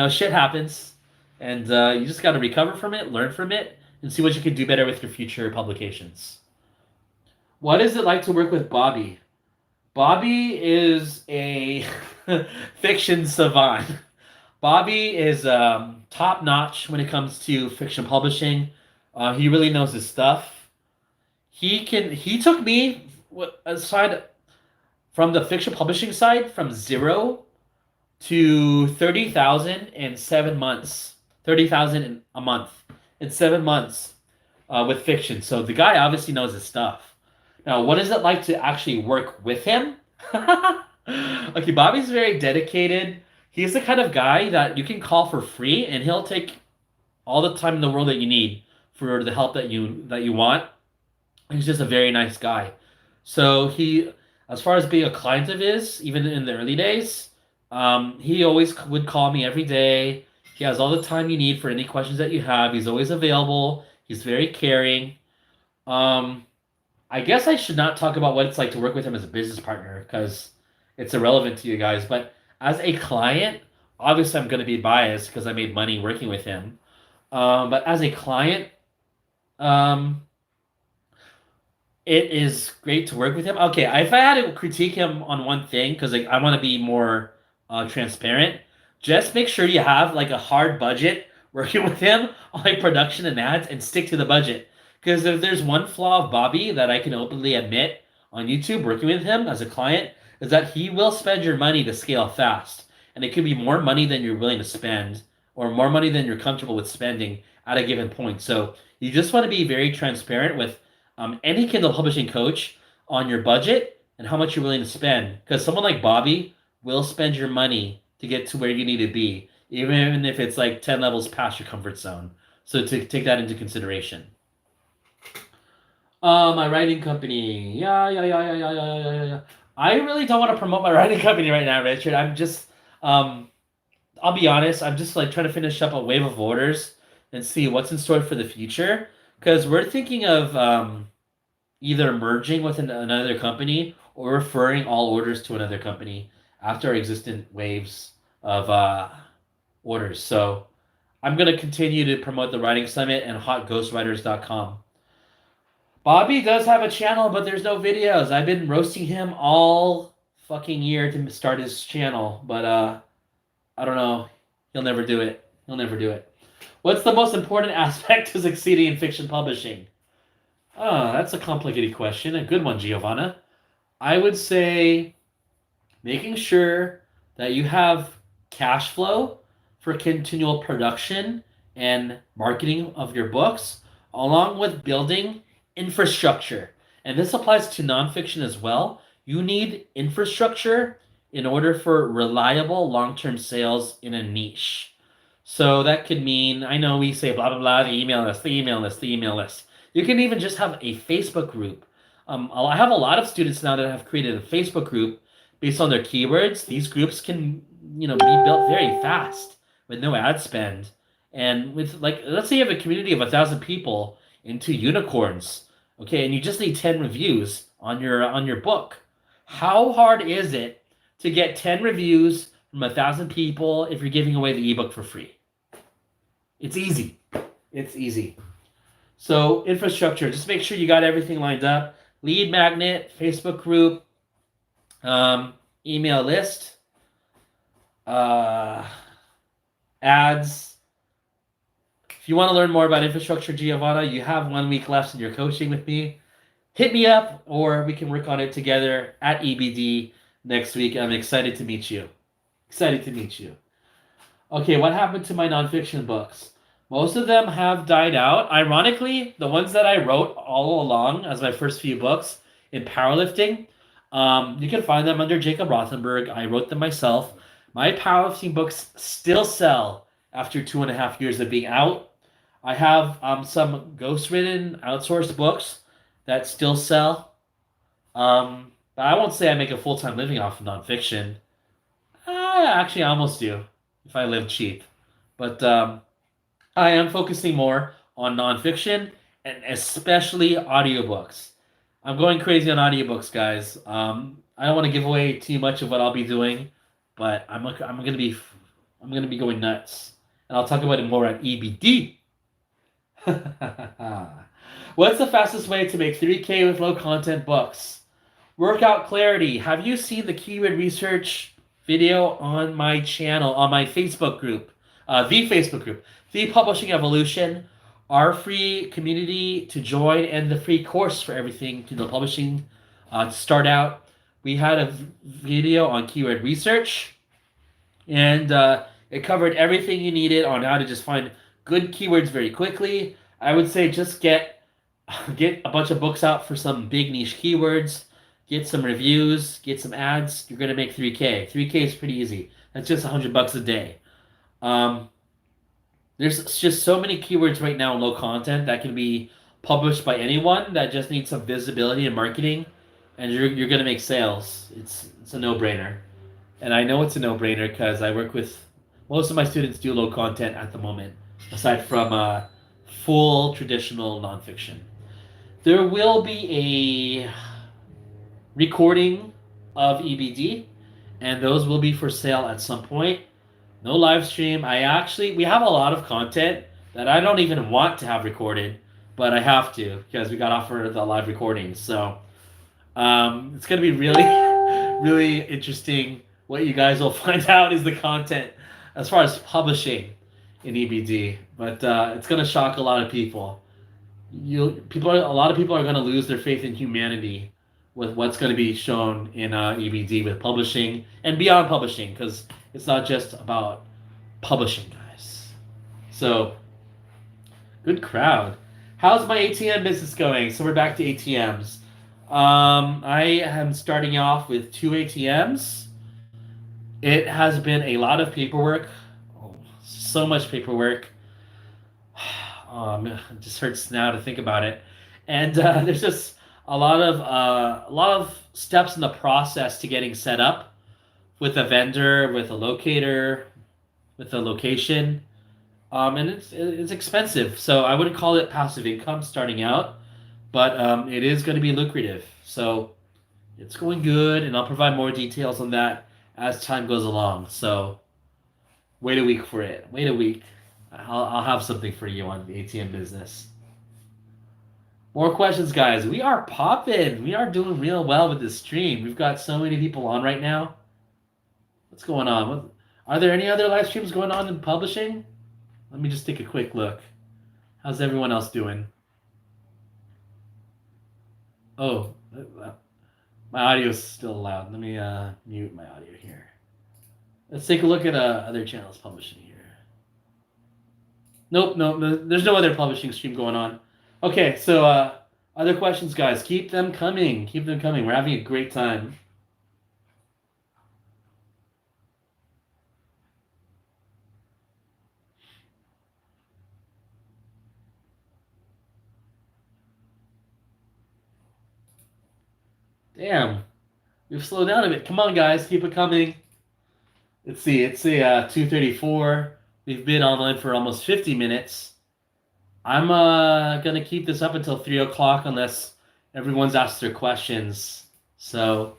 shit happens, and you just got to recover from it, learn from it, and see what you can do better with your future publications. What is it like to work with Bobby? Bobby is a fiction savant. Bobby is top notch when it comes to fiction publishing. He really knows his stuff. He took me aside from the fiction publishing side from 0 to 30,000 in 7 months. 30,000 a month in 7 months with fiction. So the guy obviously knows his stuff. Now, what is it like to actually work with him? Okay, Bobby's very dedicated. He's the kind of guy that you can call for free, and he'll take all the time in the world that you need for the help that you want. He's just a very nice guy. So as far as being a client of his, even in the early days, he always would call me every day. He has all the time you need for any questions that you have. He's always available. He's very caring. I guess I should not talk about what it's like to work with him as a business partner because it's irrelevant to you guys. But as a client, obviously I'm going to be biased because I made money working with him. But as a client, um, it is great to work with him. Okay, if I had to critique him on one thing, because I want to be more transparent, just make sure you have like a hard budget working with him on like production and ads, and stick to the budget. Because if there's one flaw of Bobby that I can openly admit on YouTube working with him as a client, is that he will spend your money to scale fast. And it could be more money than you're willing to spend, or more money than you're comfortable with spending at a given point. So you just want to be very transparent with any Kindle publishing coach on your budget and how much you're willing to spend. Because someone like Bobby will spend your money to get to where you need to be, even if it's like 10 levels past your comfort zone. So to take that into consideration. My writing company. Yeah. I really don't want to promote my writing company right now, Richard. I'll be honest, I'm just like trying to finish up a wave of orders and see what's in store for the future. Because we're thinking of either merging with another company or referring all orders to another company after our existing waves of orders. So I'm going to continue to promote the Writing Summit and hotghostwriters.com. Bobby does have a channel, but there's no videos. I've been roasting him all fucking year to start his channel, but I don't know. He'll never do it. He'll never do it. What's the most important aspect to succeeding in fiction publishing? Oh, that's a complicated question. A good one, Giovanna. I would say making sure that you have cash flow for continual production and marketing of your books, along with building infrastructure. And this applies to nonfiction as well. You need infrastructure in order for reliable long-term sales in a niche. So that could mean, I know we say blah, blah, blah, the email list, the email list, the email list. You can even just have a Facebook group. I have a lot of students now that have created a Facebook group based on their keywords. These groups can, be built very fast with no ad spend. And with let's say you have a community of 1,000 people into unicorns. Okay, and you just need 10 reviews on your book. How hard is it to get 10 reviews from 1,000 people if you're giving away the ebook for free? It's easy. It's easy. So infrastructure, just make sure you got everything lined up. Lead magnet, Facebook group, um, email list, uh, ads. If you want to learn more about infrastructure, Giovanna, you have 1 week left in your coaching with me. Hit me up, or we can work on it together at EBD next week. I'm excited to meet you. Excited to meet you. Okay, what happened to my nonfiction books? Most of them have died out. Ironically, the ones that I wrote all along as my first few books in powerlifting, you can find them under Jacob Rothenberg. I wrote them myself. My powerlifting books still sell after 2.5 years of being out. I have some ghostwritten, outsourced books that still sell. But I won't say I make a full-time living off of nonfiction. Actually, I almost do if I live cheap. But I am focusing more on nonfiction and especially audiobooks. I'm going crazy on audiobooks, guys. I don't want to give away too much of what I'll be doing, but I'm gonna be going nuts, and I'll talk about it more at EBD. What's the fastest way to make 3K with low content books? Workout clarity. Have you seen the keyword research video on my channel, on my Facebook group? The Facebook group, The Publishing Evolution, our free community to join, and the free course for everything Kindle Publishing to start out. We had a video on keyword research, and it covered everything you needed on how to just find good keywords very quickly. I would say just get a bunch of books out for some big niche keywords, get some reviews, get some ads. You're gonna make 3K. 3K is pretty easy. That's just $100 a day. Um, there's just so many keywords right now in low content that can be published by anyone that just needs some visibility and marketing, and you're gonna make sales. It's a no-brainer. And I know it's a no-brainer because I work with most of my students do low content at the moment, aside from full traditional nonfiction. There will be a recording of EBD, and those will be for sale at some point. No live stream. We have a lot of content that I don't even want to have recorded, but I have to because we got offered the live recordings. So it's going to be really, really interesting. What you guys will find out is the content as far as publishing in EBD, but it's going to shock a lot of people. A lot of people are going to lose their faith in humanity with what's going to be shown in EBD with publishing and beyond publishing, because it's not just about publishing, guys. So, good crowd. How's my ATM business going? So we're back to ATMs. I am starting off with 2 ATMs. It has been a lot of paperwork. Oh, so much paperwork. It just hurts now to think about it. And there's just a lot of steps in the process to getting set up with a vendor, with a locator, with a location. And it's expensive. So I wouldn't call it passive income starting out, but it is going to be lucrative. So it's going good, and I'll provide more details on that as time goes along. So wait a week for it. Wait a week. I'll have something for you on the ATM business. More questions, guys. We are popping. We are doing real well with this stream. We've got so many people on right now. What's going on? Are there any other live streams going on in publishing? Let me just take a quick look. How's everyone else doing? Oh, my audio is still loud. Let me mute my audio here. Let's take a look at other channels publishing here. Nope, no, there's no other publishing stream going on. Okay, so other questions, guys. Keep them coming. Keep them coming. We're having a great time. Damn, we've slowed down a bit. Come on, guys, keep it coming. Let's see, it's a 2:34. We've been online for almost 50 minutes. I'm gonna keep this up until 3 o'clock unless everyone's asked their questions. So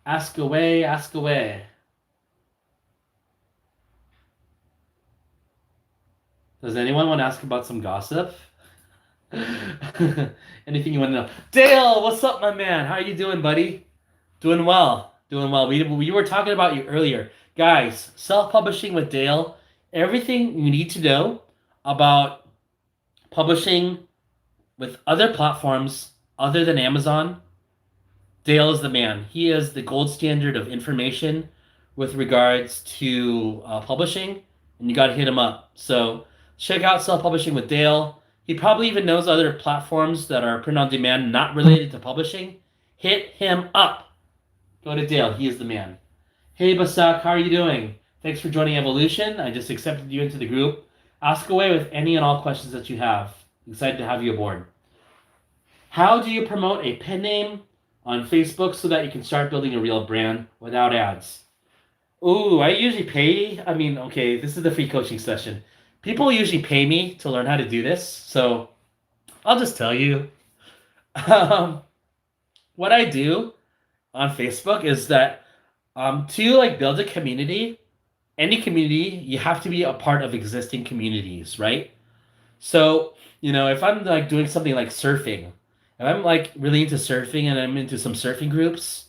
ask away, ask away. Does anyone want to ask about some gossip? Anything you want to know? Dale, what's up, my man? How are you doing, buddy? Doing well. Doing well. We were talking about you earlier. Guys, self-publishing with Dale, everything you need to know about publishing with other platforms other than Amazon. Dale is the man. He is the gold standard of information with regards to publishing, and you got to hit him up. So check out Self Publishing with Dale. He probably even knows other platforms that are print on demand not related to publishing. Hit him up. Go to Dale. He is the man. Hey, Basak, how are you doing? Thanks for joining Evolution. I just accepted you into the group. Ask away with any and all questions that you have. Excited to have you aboard. How do you promote a pen name on Facebook so that you can start building a real brand without ads? Ooh, I usually pay. I mean, okay, this is the free coaching session. People usually pay me to learn how to do this, so I'll just tell you. Um, what I do on Facebook is that to like build a community, any community, you have to be a part of existing communities, right? So, if I'm like doing something like surfing, if I'm like really into surfing and I'm into some surfing groups,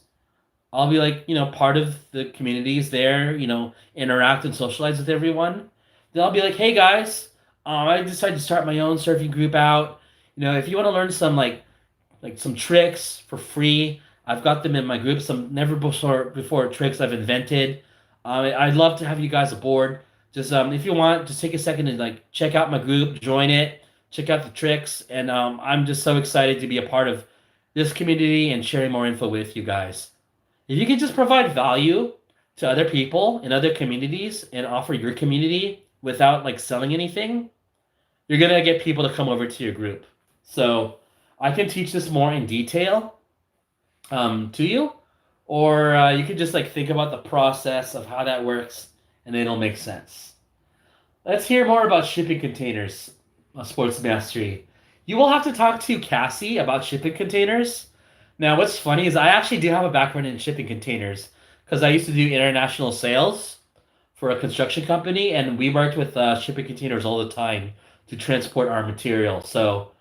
I'll be like, part of the communities there, interact and socialize with everyone. Then I'll be like, hey guys, I decided to start my own surfing group out. If you want to learn some like some tricks for free, I've got them in my group. Some never before tricks I've invented. I'd love to have you guys aboard. Just if you want, just take a second and like check out my group, join it, check out the tricks, and I'm just so excited to be a part of this community and sharing more info with you guys. If you can just provide value to other people in other communities and offer your community without like selling anything, you're gonna get people to come over to your group. So I can teach this more in detail to you, or you can just like think about the process of how that works, and it'll make sense. Let's hear more about shipping containers, Sports Mastery. You will have to talk to Cassie about shipping containers. Now, what's funny is I actually do have a background in shipping containers because I used to do international sales for a construction company, and we worked with shipping containers all the time to transport our material. So,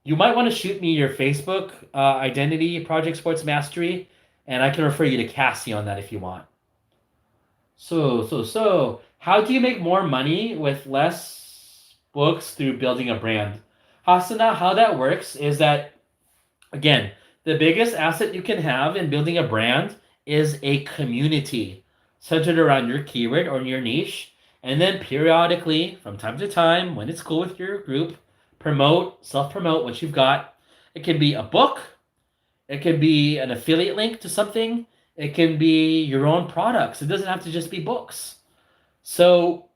you might want to shoot me your Facebook identity, Project Sports Mastery, and I can refer you to Cassie on that if you want. So, how do you make more money with less books through building a brand? Hasana, how that works is that, again, the biggest asset you can have in building a brand is a community centered around your keyword or your niche. And then periodically, from time to time, when it's cool with your group, self-promote what you've got. It can be a book. It can be an affiliate link to something. It can be your own products. It doesn't have to just be books. So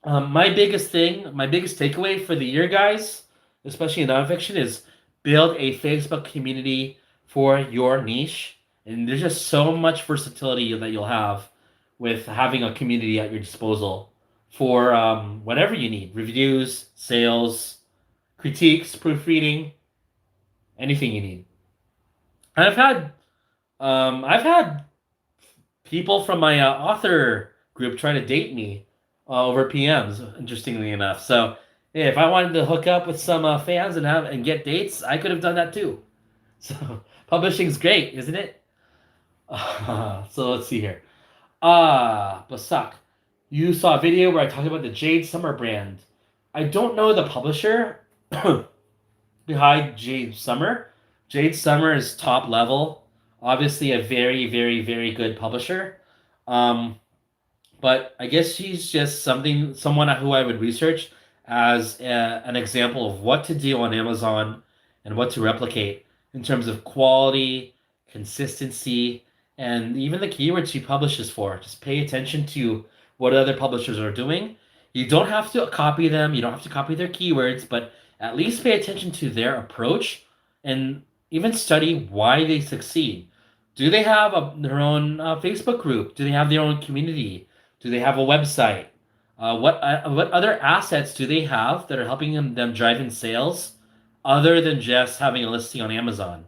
my biggest takeaway for the year, guys, especially in nonfiction, is build a Facebook community for your niche. And there's just so much versatility that you'll have with having a community at your disposal for whatever you need: reviews, sales, critiques, proofreading, anything you need. And I've had people from my author group try to date me over PMs. Interestingly enough, so yeah, if I wanted to hook up with some fans and get dates, I could have done that too. So publishing's great, isn't it? So let's see here. Basak, you saw a video where I talked about the Jade Summer brand. I don't know the publisher behind Jade Summer. Jade Summer is top level. Obviously, a very, very, very good publisher. Um, but I guess she's just someone who I would research as an example of what to do on Amazon and what to replicate in terms of quality, consistency, and even the keywords she publishes for. Just pay attention to what other publishers are doing. You don't have to copy them, you don't have to copy their keywords, but at least pay attention to their approach and even study why they succeed. Do they have their own Facebook group? Do they have their own community? Do they have a website? What other assets do they have that are helping them drive in sales other than just having a listing on Amazon?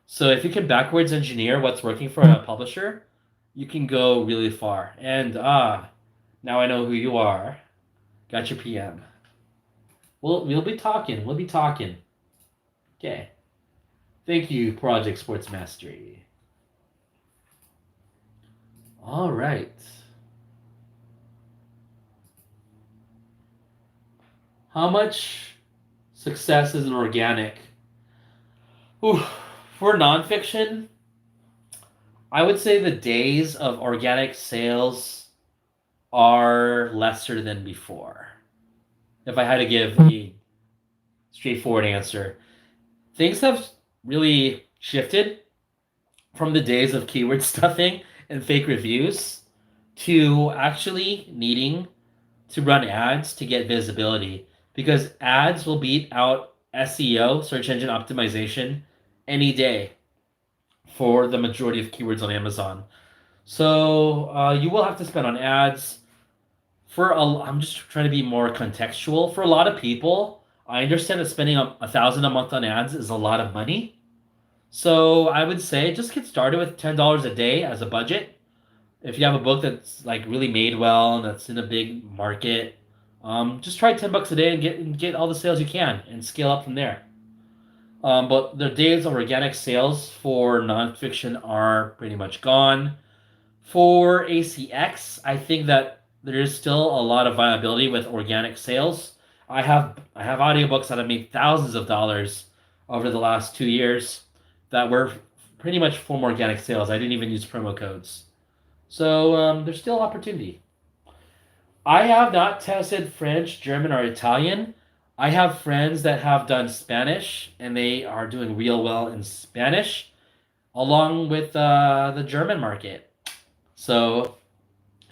So if you can backwards engineer what's working for a publisher, you can go really far. And now I know who you are. Got your PM. We'll be talking. We'll be talking. Okay. Thank you, Project Sports Mastery. All right. How much success is an organic? Ooh, for nonfiction, I would say the days of organic sales are lesser than before. If I had to give a straightforward answer, things have really shifted from the days of keyword stuffing and fake reviews to actually needing to run ads to get visibility because ads will beat out SEO, search engine optimization, any day for the majority of keywords on Amazon. So you will have to spend on ads. I'm just trying to be more contextual. For a lot of people, I understand that spending 1,000 a month on ads is a lot of money. So I would say just get started with $10 a day as a budget. If you have a book that's like really made well and that's in a big market, just try $10 a day and get all the sales you can and scale up from there. But the days of organic sales for nonfiction are pretty much gone. For ACX, I think that there is still a lot of viability with organic sales. I have audiobooks that have made thousands of dollars over the last 2 years that were pretty much from organic sales. I didn't even use promo codes. So there's still opportunity. I have not tested French, German, or Italian. I have friends that have done Spanish and they are doing real well in Spanish, along with the German market. So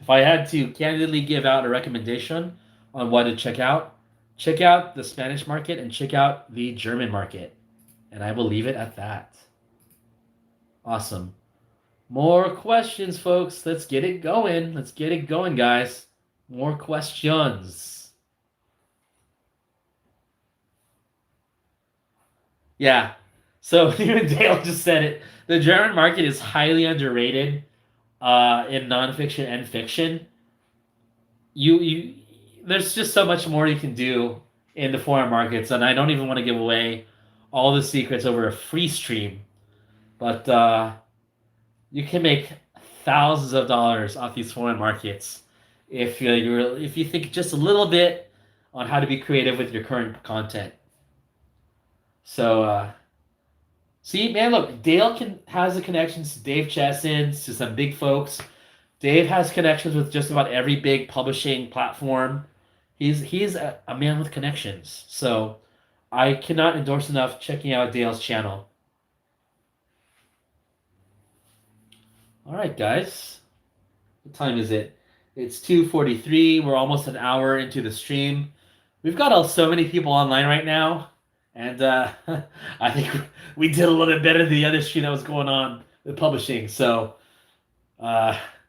if I had to candidly give out a recommendation on what to check out the Spanish market and check out the German market. And I will leave it at that. Awesome. More questions, folks. Let's get it going. Let's get it going, guys. More questions. Yeah. So even Dale just said it. The German market is highly underrated in nonfiction and fiction. You there's just so much more you can do in the foreign markets, and I don't even want to give away all the secrets over a free stream. But you can make thousands of dollars off these foreign markets if you think just a little bit on how to be creative with your current content. So see, man, look, Dale has the connections to Dave Chessens, to some big folks. Dave has connections with just about every big publishing platform. He's a man with connections. So I cannot endorse enough checking out Dale's channel. All right, guys. What time is it? It's 2:43. We're almost an hour into the stream. We've got so many people online right now, and I think we did a little bit better than the other stream that was going on with publishing. So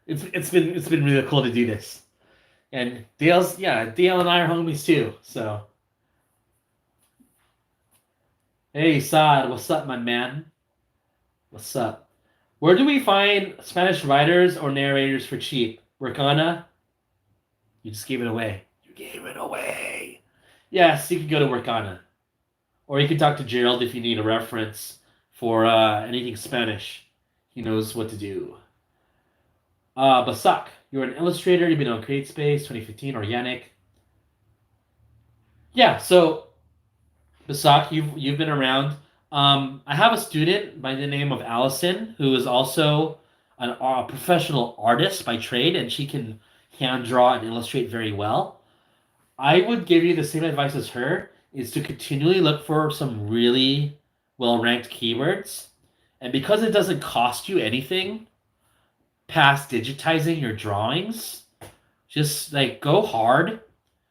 it's been really cool to do this. And Dale and I are homies too. So hey, Saad, what's up, my man? What's up? Where do we find Spanish writers or narrators for cheap? Workana? You just gave it away. You gave it away. Yes, you can go to Workana. Or you can talk to Gerald if you need a reference for anything Spanish. He knows what to do. Basak, you're an illustrator. You've been on CreateSpace 2015 or Yannick. Yeah, so Basak, you've been around. I have a student by the name of Alison who is also a professional artist by trade, and she can hand draw and illustrate very well. I would give you the same advice as her, is to continually look for some really well-ranked keywords. And because it doesn't cost you anything past digitizing your drawings, just like go hard,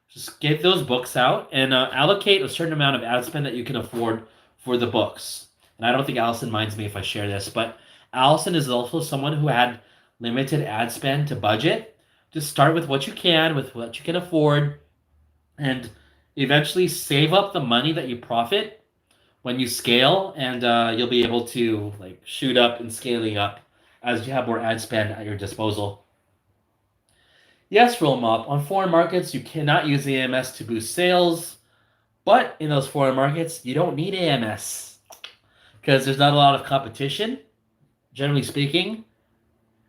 just get those books out and allocate a certain amount of ad spend that you can afford for the books. And I don't think Alison minds me if I share this, but Alison is also someone who had limited ad spend to budget Just start with what you can, with what you can afford, and eventually save up the money that you profit when you scale, and you'll be able to like shoot up and scaling up as you have more ad spend at your disposal. Yes, roll them up. On foreign markets, you cannot use AMS to boost sales, but in those foreign markets, you don't need AMS because there's not a lot of competition. Generally speaking,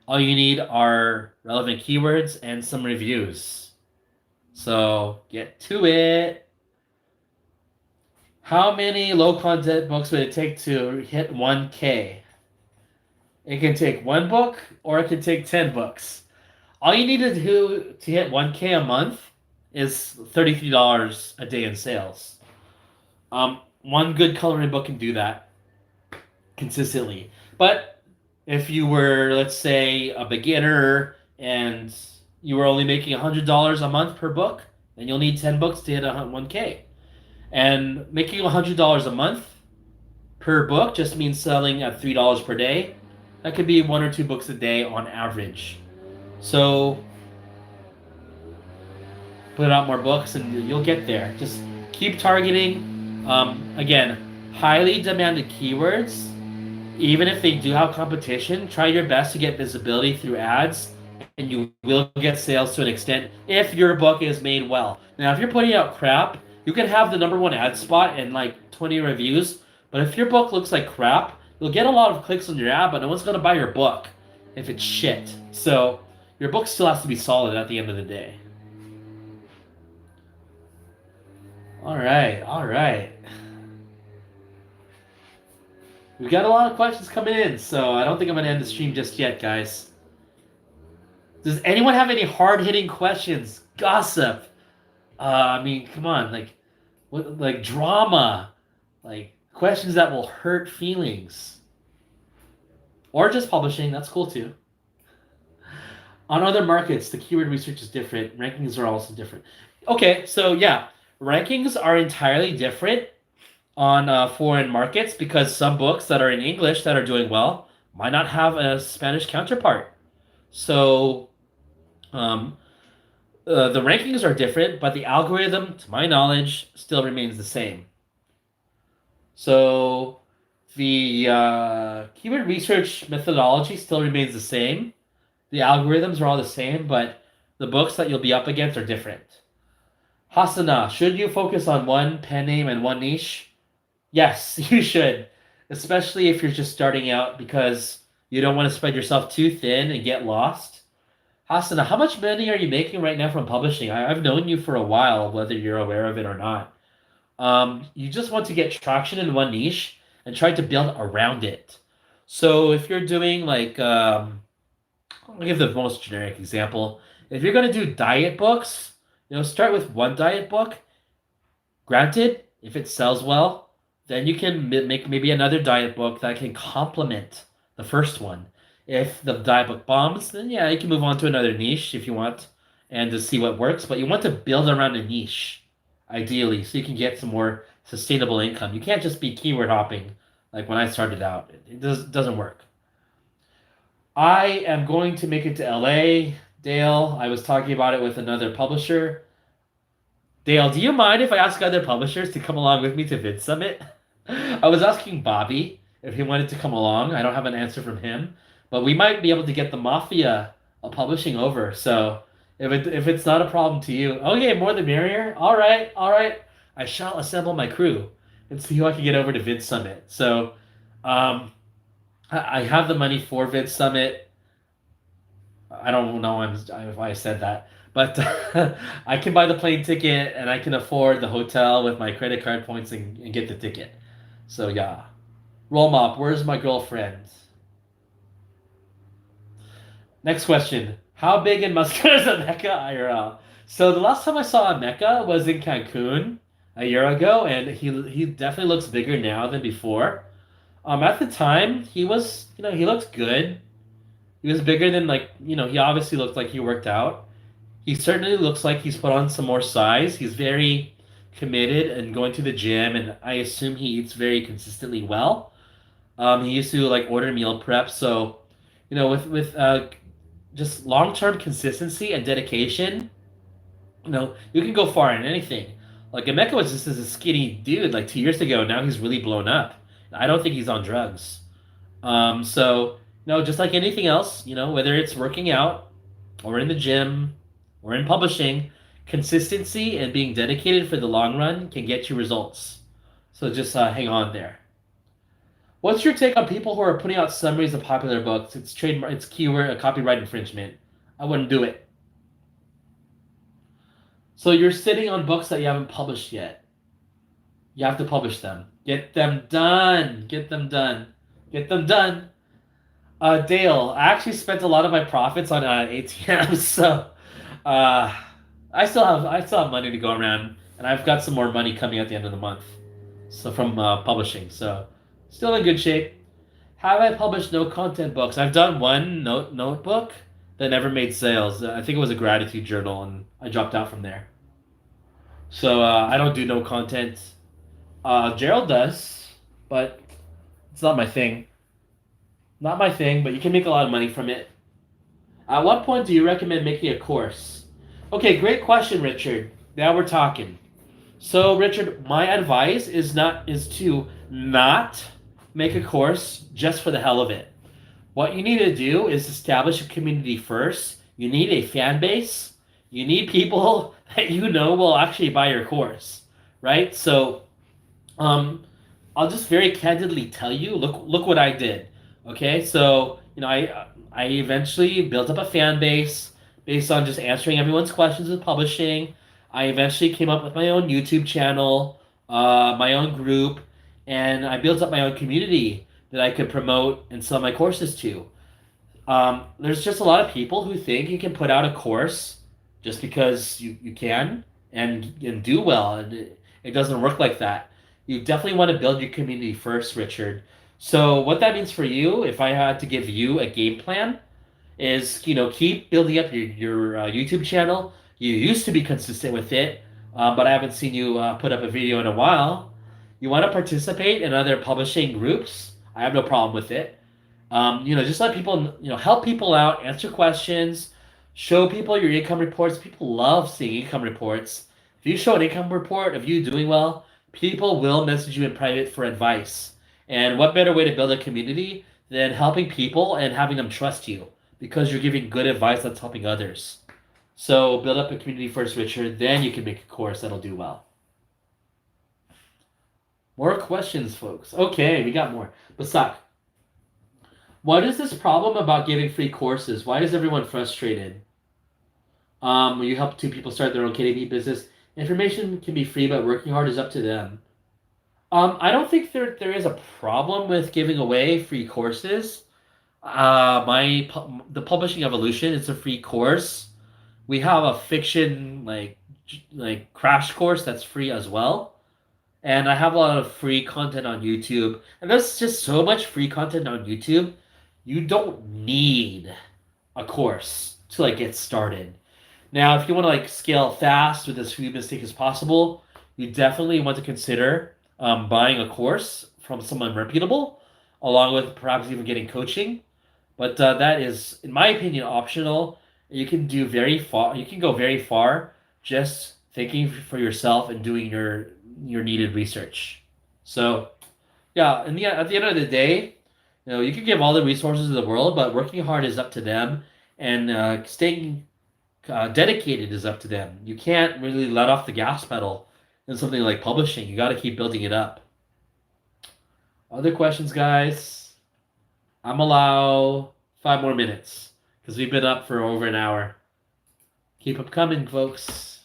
all you need are relevant keywords and some reviews. So get to it. How many low content books would it take to hit 1K? It can take one book or it can take 10 books. All you need to do to hit 1K a month is $33 a day in sales. One good coloring book can do that consistently. But if you were, let's say, a beginner and you were only making $100 a month per book, then you'll need 10 books to hit 1K. And making $100 a month per book just means selling at $3 per day. That could be one or two books a day on average. So put out more books and you'll get there. Just keep targeting. Again, highly demanded keywords. Even if they do have competition, try your best to get visibility through ads, and you will get sales to an extent if your book is made well. Now, if you're putting out crap, you can have the number one ad spot and like 20 reviews, but if your book looks like crap, you'll get a lot of clicks on your ad, but no one's going to buy your book if it's shit. So your book still has to be solid at the end of the day. All right, all right. We've got a lot of questions coming in, so I don't think I'm going to end the stream just yet, guys. Does anyone have any hard-hitting questions? Gossip. I mean, come on, like drama, like questions that will hurt feelings, or just publishing. That's cool too. On other markets, the keyword research is different. Rankings are also different. Okay, so yeah, rankings are entirely different on foreign markets because some books that are in English that are doing well might not have a Spanish counterpart. So um, the rankings are different, but the algorithm, to my knowledge, still remains the same. So the keyword research methodology still remains the same. The algorithms are all the same, but the books that you'll be up against are different. Hasana, should you focus on one pen name and one niche? Yes, you should, especially if you're just starting out because you don't want to spread yourself too thin and get lost. Hasana, how much money are you making right now from publishing? I've known you for a while, whether you're aware of it or not. You just want to get traction in one niche and try to build around it. So if you're doing like, I'll give the most generic example. If you're going to do diet books, start with one diet book. Granted, if it sells well, then you can make maybe another diet book that can complement the first one. If the diet book bombs, then yeah, you can move on to another niche if you want and to see what works. But you want to build around a niche, ideally, so you can get some more sustainable income. You can't just be keyword hopping like when I started out. It doesn't work. I am going to make it to LA, Dale. I was talking about it with another publisher. Dale, do you mind if I ask other publishers to come along with me to Vid Summit? I was asking Bobby if he wanted to come along. I don't have an answer from him, but we might be able to get the mafia of publishing over. So if it's not a problem to you, okay, more the merrier. All right, all right. I shall assemble my crew and see who I can get over to Vid Summit. So I have the money for Vid Summit. I don't know if I said that, but I can buy the plane ticket and I can afford the hotel with my credit card points and get the ticket. So yeah. Roll mop, where's my girlfriend? Next question. How big in Muscat is a Mecca IRL? So the last time I saw a Mecca was in Cancun a year ago, and he definitely looks bigger now than before. At the time, he was, he looked good. He was bigger than he obviously looked like he worked out. He certainly looks like he's put on some more size. He's very committed and going to the gym, and I assume he eats very consistently well. He used to order meal prep, so with just long-term consistency and dedication, you can go far in anything. Like Emeka was just as a skinny dude like 2 years ago. Now he's really blown up. I don't think he's on drugs. So just like anything else, whether it's working out or in the gym or in publishing, consistency and being dedicated for the long run can get you results. So just hang on there. What's your take on people who are putting out summaries of popular books? It's trademark, it's keyword, copyright infringement. I wouldn't do it. So you're sitting on books that you haven't published yet. You have to publish them. Get them done. Get them done. Get them done. Dale, I actually spent a lot of my profits on ATMs, so uh, I still have money to go around, and I've got some more money coming at the end of the month. So from publishing, so still in good shape. Have I published no content books? I've done one notebook that never made sales. I think it was a gratitude journal, and I dropped out from there. So I don't do no content. Gerald does, but it's not my thing. Not my thing, but you can make a lot of money from it. At what point do you recommend making a course? Okay, great question, Richard. Now we're talking. So, Richard, my advice is to not make a course just for the hell of it. What you need to do is establish a community first. You need a fan base. You need people that will actually buy your course, right? So, um, I'll just very candidly tell you, look what I did. Okay, so I eventually built up a fan base based on just answering everyone's questions with publishing. I eventually came up with my own YouTube channel, my own group, and I built up my own community that I could promote and sell my courses to. There's just a lot of people who think you can put out a course just because you can and do well, and it doesn't work like that. You definitely want to build your community first, Richard. So what that means for you, if I had to give you a game plan, is keep building up your YouTube channel. You used to be consistent with it, but I haven't seen you put up a video in a while. You want to participate in other publishing groups? I have no problem with it. Just let people, help people out, answer questions, show people your income reports. People love seeing income reports. If you show an income report of you doing well, people will message you in private for advice. And what better way to build a community than helping people and having them trust you because you're giving good advice that's helping others. So build up a community first, Richard, then you can make a course that'll do well. More questions, folks. Okay, we got more. Basak, what is this problem about giving free courses? Why is everyone frustrated? You help two people start their own KDP business. Information can be free, but working hard is up to them. I don't think there is a problem with giving away free courses. The Publishing Evolution is a free course. We have a fiction like crash course that's free as well. And I have a lot of free content on YouTube. And there's just so much free content on YouTube. You don't need a course to get started. Now, if you want to scale fast with as few mistakes as possible, you definitely want to consider buying a course from someone reputable, along with perhaps even getting coaching. But that is, in my opinion, optional. You can do very far. You can go very far just thinking for yourself and doing your needed research. So, yeah, at the end of the day, you can give all the resources in the world, but working hard is up to them, and staying dedicated is up to them. You can't really let off the gas pedal in something like publishing. You got to keep building it up. Other questions, guys? I'm allow 5 more minutes because we've been up for over an hour. Keep them coming, folks.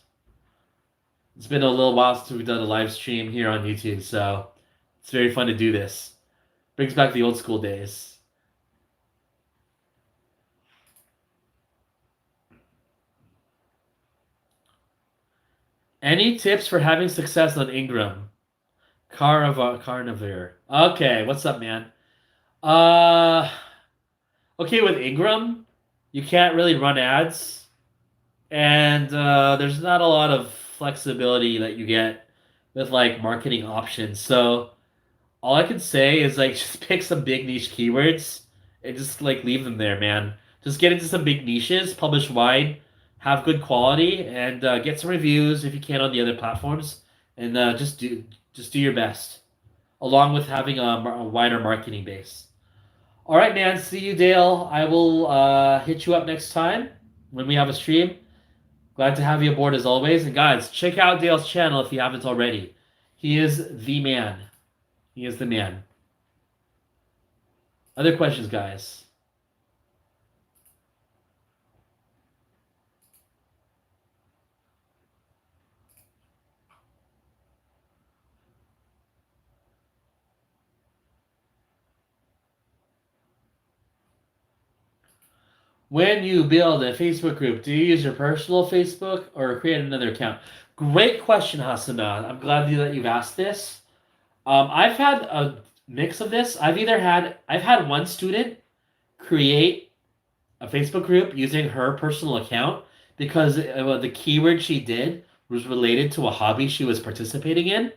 It's been a little while since we've done a live stream here on YouTube, so it's very fun to do this. Brings back the old school days. Any tips for having success on Ingram? Carnivore. Okay, what's up, man? Uh, okay, with Ingram, you can't really run ads, and there's not a lot of flexibility that you get with marketing options. So all I can say is just pick some big niche keywords and just leave them there, man. Just get into some big niches, publish wide, have good quality, and get some reviews if you can on the other platforms, and just do your best, along with having a wider marketing base. All right, man. See you, Dale. I will hit you up next time when we have a stream. Glad to have you aboard as always. And guys, check out Dale's channel if you haven't already. He is the man. He is the man. Other questions, guys? When you build a Facebook group, do you use your personal Facebook or create another account? Great question, Hasana. I'm glad that you've asked this. I've had a mix of this. I've had one student create a Facebook group using her personal account because the keyword she did was related to a hobby she was participating in.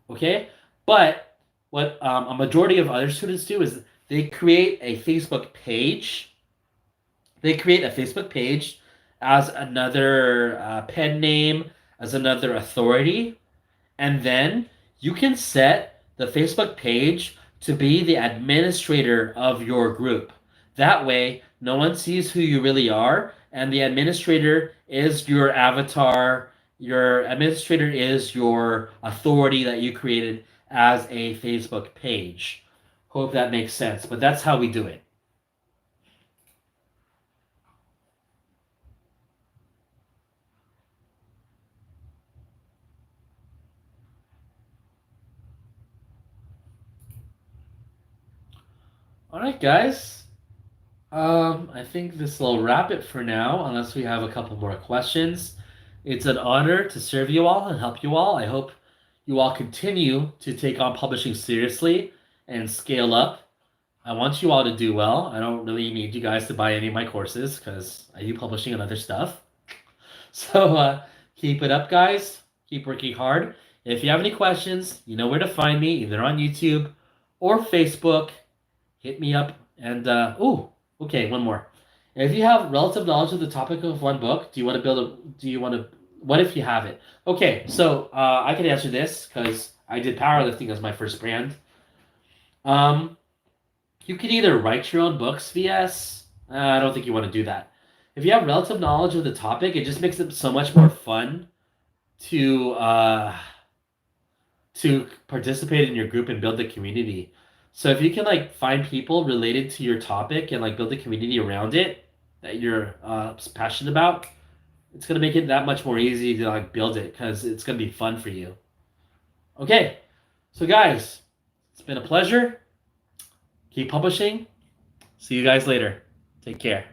Okay, but what a majority of other students do is they create a Facebook page. They create a Facebook page as another pen name, as another authority, and then you can set the Facebook page to be the administrator of your group. That way, no one sees who you really are, and the administrator is your avatar. Your administrator is your authority that you created as a Facebook page. Hope that makes sense, but that's how we do it. All right, guys. I think this will wrap it for now, unless we have a couple more questions. It's an honor to serve you all and help you all. I hope you all continue to take on publishing seriously and scale up. I want you all to do well. I don't really need you guys to buy any of my courses because I do publishing and other stuff. So keep it up, guys. Keep working hard. If you have any questions, you know where to find me, either on YouTube or Facebook. Hit me up. And okay, one more. If you have relative knowledge of the topic of one book, do you want to build a? Do you want to? What if you have it? Okay, so I can answer this because I did powerlifting as my first brand. Um, you can either write your own books, VS. I don't think you want to do that. If you have relative knowledge of the topic, it just makes it so much more fun to participate in your group and build the community. So if you can like find people related to your topic and like build a community around it that you're passionate about, it's gonna make it that much more easy to like build it because it's gonna be fun for you. Okay, so guys, it's been a pleasure. Keep publishing. See you guys later. Take care.